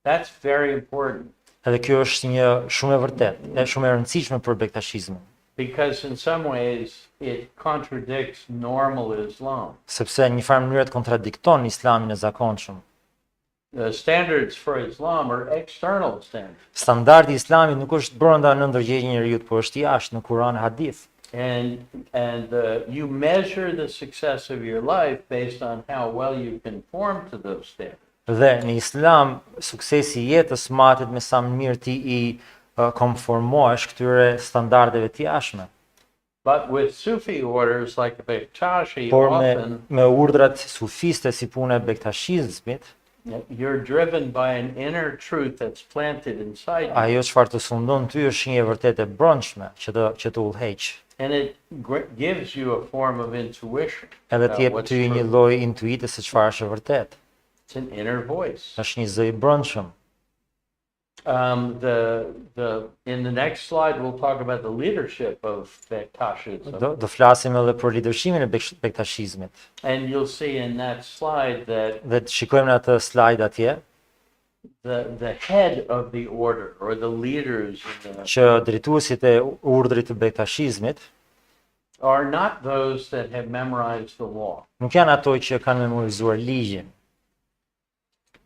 That's very important Edhe kjo është një shumë e vërtetë, shumë e rëndësishme për Bektashizmin, because in some ways it contradicts normal Islam. sepse në një farë mënyrë kontradikton Islamin e zakonshëm. The standards for Islam are external standards. Standardi i Islamit nuk është brenda në ndërgjegjjen e njeriu, por është jashtë në Kur'an e Hadith. And you measure the success of your life based on how well you conform to those standards. Dhe në Islam suksesi i jetës matet me sa më mirë ti i konformohesh këtyre standardeve të jashtme. But with Sufi orders like the Bektashi, Por often me urdhrat sufiste si puna e Bektashizmit, you're driven by an inner truth that's planted inside you. ajo çfarë të sundon ty është një e vërtetë e brendshme që të udhëheq. And it gives you a form of intuition. Edhe about të jep what's ty një true. lloj intuite se çfarë është e vërtetë. It's an inner voice. Është një zë i brendshëm. In the next slide, we'll talk about the leadership of Bektashism. Do flasim edhe për lidershimin e Bektashizmit. And you'll see in that slide that Dhe të shikojmë në atë slide atje the head of the order or the leaders in the, që drejtuesit e urdhrit të Bektashizmit are not those that have memorized the law. nuk janë ato që kanë memorizuar ligjin.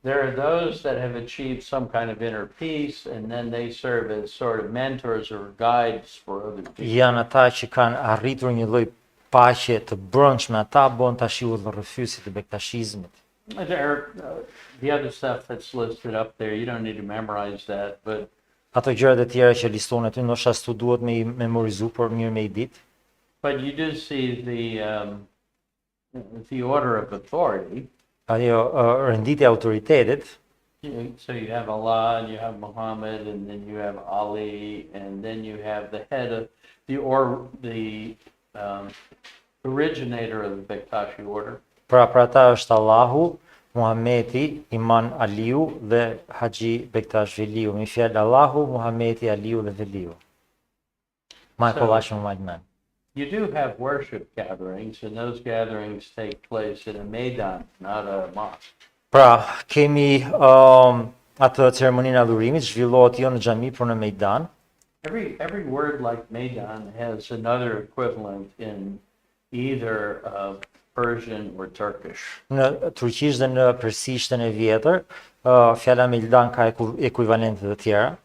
There are those that have achieved some kind of inner peace and then they serve as sort of mentors or guides for other people. Janë ata që kanë arritur një lloj paqe të brendshme, ata bën tash udhërrëfysit të Bektashizmit. There, the other stuff that's listed up there, you don't need to memorize that, but Ato gjërat e tjera që liston aty ndoshta s'u duhet me i memorizu, por mirë me i ditë. you do see the order of authority. Ajo renditja e autoritetit, So you have Allah and you have Muhammad and then you have Ali and then you have the head of the originator of the Bektashi order. pra ata është Allahu, Muhameti, Iman Aliu dhe Haxhi Bektash Veliu. Me fjalë Allahu, Muhameti, Aliu dhe Veliu. My So- Collation White Man. you do have worship gatherings, and those gatherings take place in a meydan, not a mosque. Pra, kemi atë ceremoninë e adhurimit, zhvillohet jo në xhami, por në mejdan. Every word like meydan has another equivalent in either Persian or Turkish. Në turqisht dhe në persishtën e vjetër, fjala mejdan ka ekuivalente të tjera.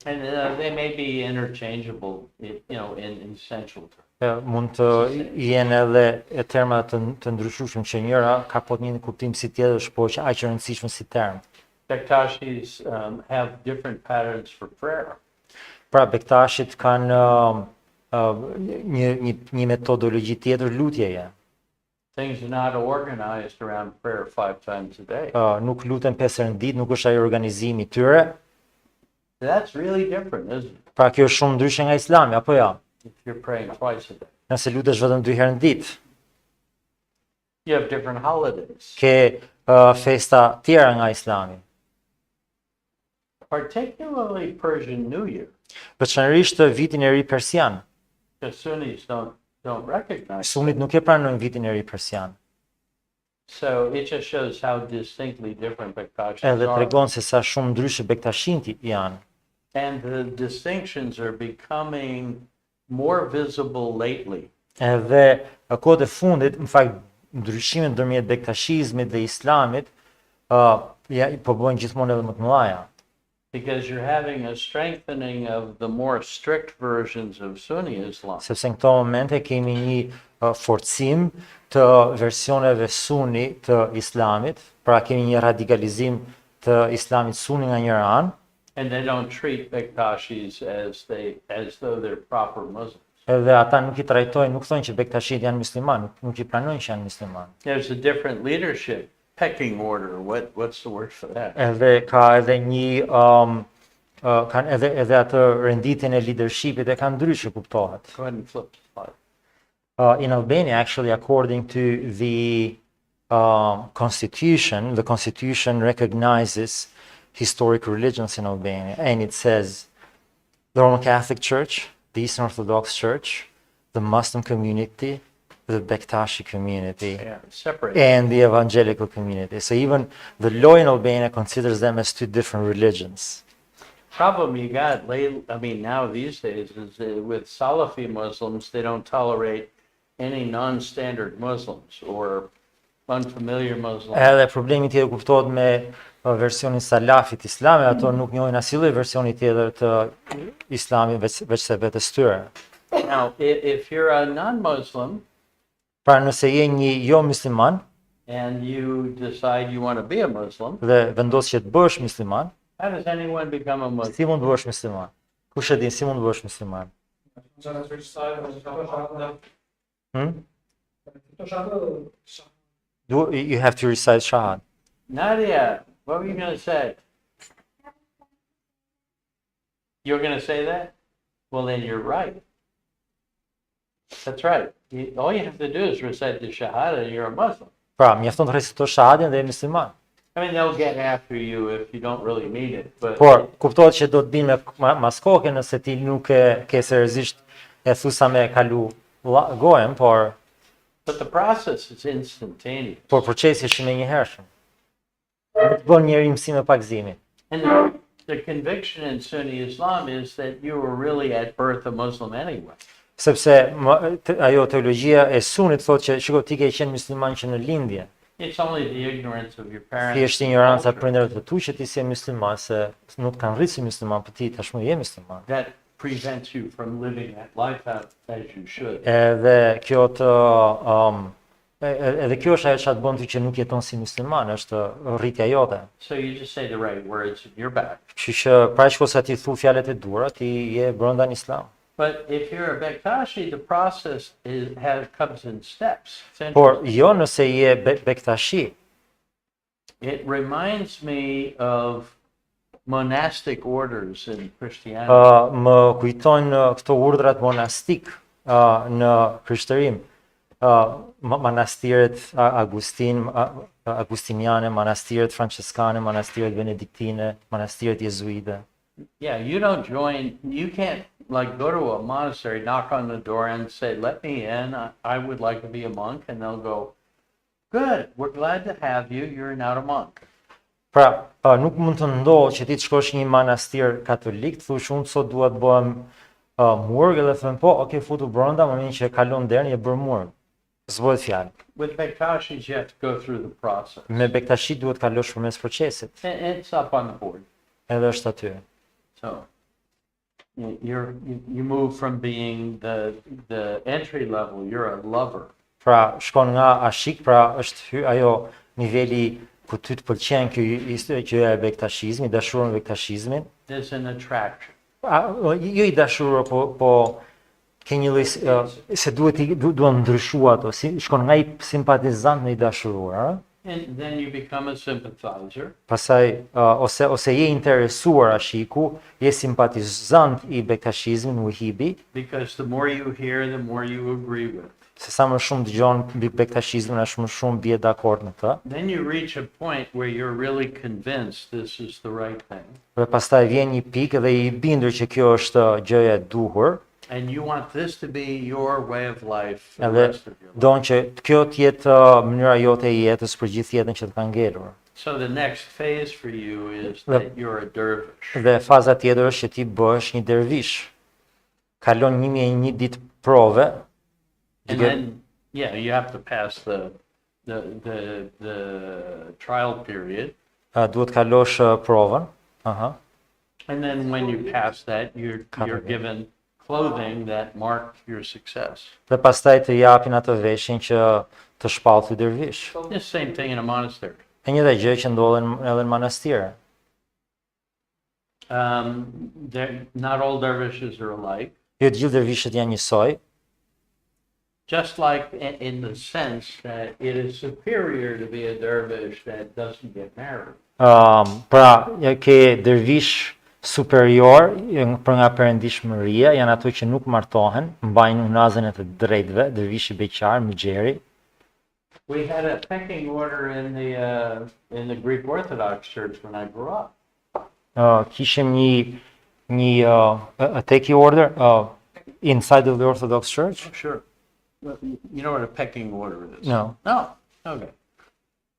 And they may be interchangeable, in essential terms. Mund të jenë edhe e terma të ndryshueshëm që njëra ka po të njëjtin kuptim si tjetrës, por që aq e rëndësishme si term. Bektashis have different patterns for prayer. Pra bektashit kanë një metodologji tjetër lutjeje. Things are not organized around prayer 5 times a day. Nuk luten 5 herë në ditë, nuk është ai organizimi i tyre. That's really different, isn't it? Pra kjo është shumë ndryshe nga Islami, apo jo? If you're praying twice a day. Nëse lutesh vetëm 2 herë në ditë, You have different holidays. ke festa tjera nga Islami. Particularly Persian New Year. Veçanërisht vitin e ri persian. The Sunnis don't recognize. Sunit nuk e pranojnë vitin e ri persian. So it just shows how distinctly different Bektashis Edhe are. tregon se sa shumë ndryshe bektashinti janë. And the distinctions are becoming more visible lately. Edhe kohët e fundit, në fakt, ndryshimet ndërmjet bektashizmit dhe islamit po bëjnë gjithmonë edhe më të mëdha. Because you're having a strengthening of the more strict versions of Sunni Islam. Sepse në këto momente kemi një forcim të versioneve sunni të islamit, pra kemi një radikalizim të islamit sunni nga njëra anë, And they don't treat Bektashis as though they're proper Muslims. edhe ata nuk i trajtojnë, nuk thonë që bektashit janë musliman, nuk i pranojnë që janë musliman. There's a different leadership pecking order. What's the word for that? Edhe ka edhe një kanë edhe atë renditjen e leadershipit e kanë ndryshe kuptohet. Go ahead and flip the slide. In Albania, actually, according to the constitution, the constitution recognizes historic religions in Albania, and it says the Roman Catholic Church, the Eastern Orthodox Church, the Muslim community, the Bektashi community, Yeah, separate. and the evangelical community. So even the law in Albania considers them as two different religions. Problem you got now these days is that with Salafi Muslims, they don't tolerate any non-standard Muslims or unfamiliar Muslims. Edhe problemi tjetër kuptohet me versionin salafit islami, ato nuk njohin asnjë versioni tjetër të islamit veç se vetes tyre. Now, if you're a non-Muslim Pra nëse je një jo musliman and you decide you want to be a Muslim, dhe vendos që të bësh musliman, how does anyone become a Muslim? si mund të bësh musliman? Kush e din si mund të bësh musliman? You have to recite shahad. Nadia, what were you going to say? You're going to say that? Well, then you're right. That's right. All you have to do is recite the Shahada and you're a Muslim. Pra, mjafton të recitosh shahadin dhe je musliman. I mean, they'll get after you if you don't really mean it, but Por kuptohet që do të binë me maskoke nëse ti nuk e ke seriozisht e thusa me kalu gojen, por the process is instantaneous. procesi është i menjëhershëm. Nuk bën njëri mësim me pakëzimi. And the conviction in Sunni Islam is that you were really at birth a Muslim anyway. Sepse ajo teologjia e sunit thotë që shiko ti ke qenë musliman që në lindje. It's only the ignorance of your parents. Thjesht ignoranca e prindërve të tu që ti si musliman, se nuk kanë rritë si musliman, për ti tashmë je musliman. That prevents you from living that life out as you should. Edhe kjo është ajo që të bën ty që nuk jeton si musliman, është rritja jote. So you just say the right words and you're back. Kështu që pra që sa ti thu fjalët e dura, ti je brenda në Islam. But if you're a Bektashi, the process comes in steps. It's Por interesting. jo nëse je bektashi. It reminds me of monastic orders in Christianity. Më kujtojnë këto urdhrat monastik në krishterrim. Manastiret agustiniane, manastiret franciskane, manastiret benediktine, manastiret jezuite. Yeah, you don't join, you can't like go to a monastery, knock on the door and say, "Let me in. I would like to be a monk," and they'll go, "Good. We're glad to have you. You're now a monk." Pra, nuk mund të ndodhë që ti të shkosh në një manastir katolik, të thush unë sot dua të bëhem murg, edhe thënë po, okay, futu brenda, më mirë që kalon derën, je bërë murg. S'bëhet fjalë. With Bektashis, you have to go through the process. Me bektashi duhet kalosh përmes procesit. And it's up on the board. Edhe është aty. So you move from being the entry level, you're a lover. Pra, shkon nga ashik, pra është ajo niveli ku ty të pëlqen kjo e bektashizmi, dashuron bektashizmin. There's an attraction. Jo i dashurur, po ke një lloj se duhet ndryshua ato, shkon nga i simpatizant në i dashuruar, a? And then you become a sympathizer. Pastaj ose je interesuar ashiku, je simpatizant i bektashizmit, muhibi, Because the more you hear, the more you agree with. se sa më shumë dëgjon bektashizmin, as më shumë bie dakord me të. Then you reach a point where you're really convinced this is the right thing. Dhe pastaj vjen një pikë dhe i bindur që kjo është gjëja e duhur, And you want this to be your way of life for the edhe rest of your life. don që kjo të jetë mënyra jote e jetës për gjithë jetën që të ka ngelur. So the next phase for you is Yep. that you're a dervish. Dhe faza tjetër është që ti bëhesh një dervish. Kalon 1001 ditë prove. And duke- then, yeah, you have to pass the trial period. Duhet kalosh provën. Aha. And then when you pass that, you're Covered. given clothing that mark your success. Dhe pastaj të japin atë veshin që të shpallë dervish. The same thing in a monastery. E njëjta gjë që ndodhen edhe në manastire. Not all dervishes are alike. Jo të gjithë dervishët janë njësoj, Just like in the sense that it is superior to be a dervish that doesn't get married. pra, ke dervish superior për nga perëndishmëria, janë ato që nuk martohen, mbajnë unazën e të drejtëve, dervishi beqar, mëxheri. We had a pecking order in the Greek Orthodox Church when I grew up. Kishim një a take order inside of the Orthodox Church? Sure. You know what a pecking order is? No. No. Okay.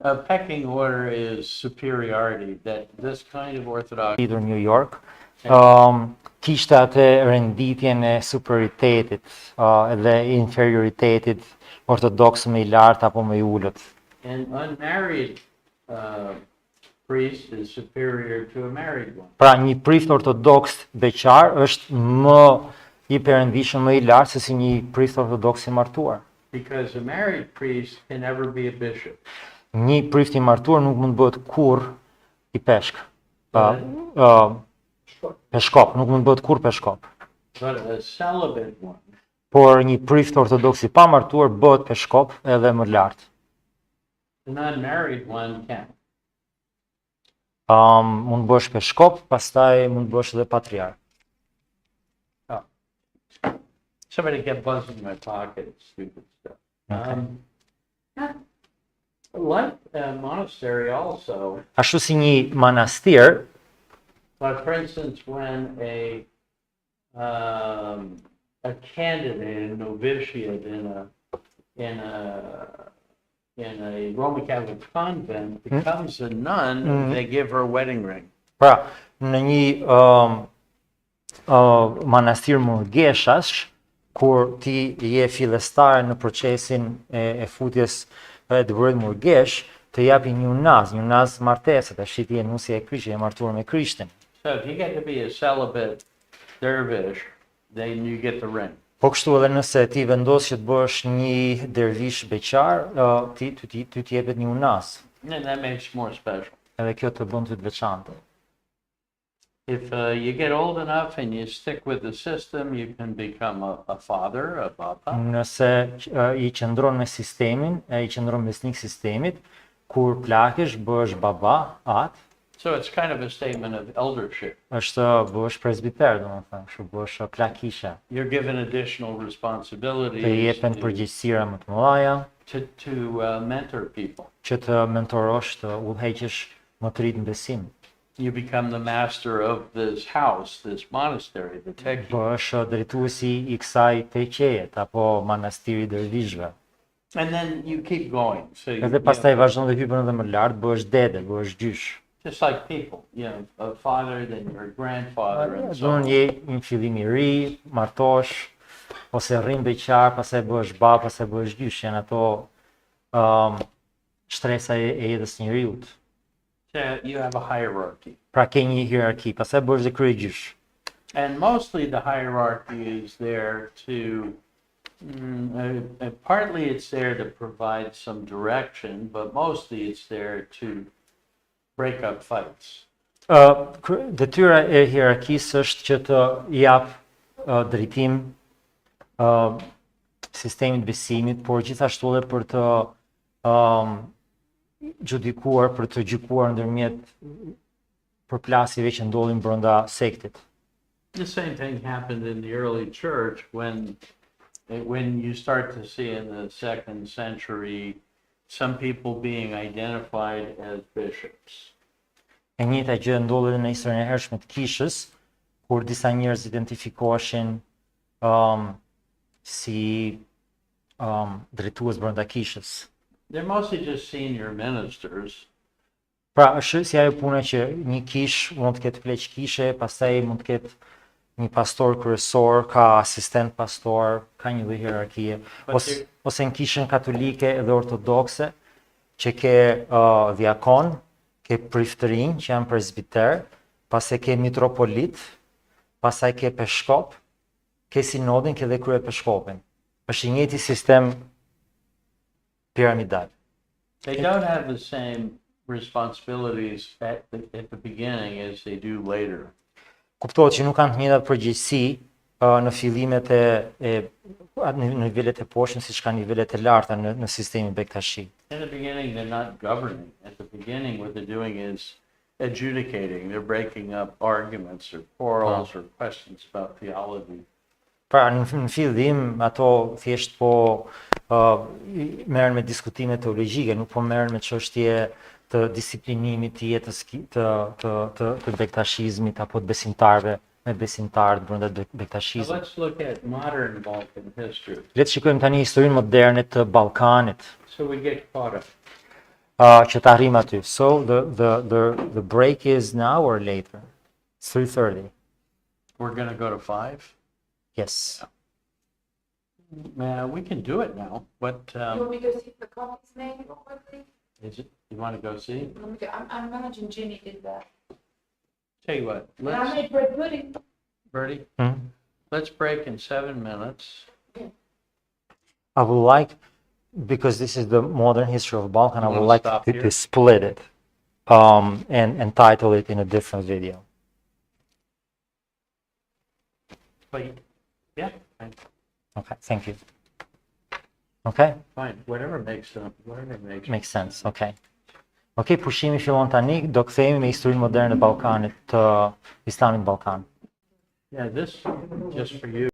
A pecking order is superiority, that this kind of Orthodox. Lidhur New York. Kishte atë renditjen e superioritetit edhe inferioritetit ortodoks më i lartë apo më i ulët. An unmarried priest is superior to a married one. Pra një prift ortodoks beqar është më i perëndishëm, më i lartë se si një prift ortodoks i martuar. Because a married priest can never be a bishop. Një prift i martuar nuk mund bëhet kurrë i peshk. Peshkop, nuk mund bëhet kurrë peshkop. But a celibate one Por një prift ortodoks i pa martuar bëhet peshkop edhe më lartë. an unmarried one can. Mund bësh peshkop, pastaj mund bësh edhe patriark. Somebody kept buzzing in my pocket, it's stupid stuff. Like a monastery also, Ashtu si një manastir, but for instance, when a candidate, a novitiate in a Roman Catholic convent becomes a nun, they give her a wedding ring. pra në një manastir murgeshash, kur ti je fillestar në procesin e futjes e dëburit murgesh, të japi një unaz martese, tash ti je nusja e Krishtit, je martuar me Krishtin. So if you get to be a celibate dervish, then you get the ring. Po kështu edhe nëse ti vendos që të bësh një dervish beqar, ty të jepet një unaz. And that makes you more special. Edhe kjo të bën ty të veçantë. If you get old enough and you stick with the system, you can become a father, a baba. Nëse i qëndron me sistemin, i qëndron besnik sistemit, kur plakesh bëhesh baba, atë, So it's kind of a statement of eldership. është bëhesh presbiter, domethënë, kështu bëhesh plakisha. You're given additional Të responsibilities jepen përgjegjësira më të mëdha, to mentor people. që të mentorosh, të udhëheqësh më të rit në besim. you become the master of this house, this monastery, the teki. Bëhesh drejtuesi i kësaj teqejet apo manastiri dervishëve. And then you keep going. So you, Edhe pastaj vazhdon dhe hypen edhe më lart, bëhesh dede, bëhesh gjysh. just like people, a father, then your grandfather, and so Duan on. je një fillim i ri, martosh, ose rrin beqar, pastaj bëhesh bab, pastaj bëhesh gjysh. Janë ato shtresa e jetës së njeriut. So you have a hierarchy. Pra ke një hierarki, pastaj bëhesh dhe kryegjysh. And mostly the hierarchy is there to, partly it's there to provide some direction, but mostly it's there to break up fights. Detyra e hierarkisë është që të jap drejtim sistemit besimit, por gjithashtu edhe për të gjudikuar, për të gjykuar ndërmjet përplasjeve që ndodhin brenda sektit. The same thing happened in the early church when you start to see in the 2nd century some people being identified as bishops. E njëjta gjë ndodhi në historinë e hershme të kishës, kur disa njerëz identifikoheshin si drejtues brenda kishës. They're mostly just senior ministers. Pra, është si ajo puna që një kish mund të ketë pleq kishe, pastaj mund të ketë një pastor kryesor, ka asistent pastor, ka një lloj hierarkie. Ose në kishën katolike edhe ortodokse, që ke diakon, ke priftërinj që janë presbiter, pastaj ke mitropolit, pastaj ke peshkop, ke sinodin, ke dhe kryepeshkopin. Është i njëjti sistem piramidal. They don't have the same responsibilities at the beginning as they do later. Kuptohet që nuk kanë të njëjtat përgjegjësi në fillimet në nivelet e poshtme siç kanë nivelet e larta në sistemin bektashi. In the beginning, they're not governing. At the beginning, what they're doing is adjudicating. They're breaking up arguments or quarrels or questions about theology. Pra, në fillim, ato thjesht po merren me diskutime teologjike, nuk po merren me çështje të disiplinimit të jetës të bektashizmit apo të besimtarëve me besimtarët brenda So bektashizmit. let's look at modern Balkan history. Le të shikojmë tani historinë moderne të Ballkanit, So we get caught up. që të arrim aty. So the break is now or later? It's 3:30. We're going to go to 5. Yes. We can do it now. What You want me to see the copies made real quickly? is it? You want to go see? Let me go, I imagine Ginny did that. Tell you what, And I let's, made bread pudding. Bertie, Hmm? let's break in 7 minutes. I would like, because this is the modern history of Balkan, I You would wanna like stop to here? split it and title it in a different video. Wait, yeah, fine. Okay, thank you. Okay, Fine, whatever makes makes sense. Okay. Okay, pushimi fillon tani, do kthehemi me historinë moderne e Ballkanit, të Islamit Ballkan. Yeah, this just for you.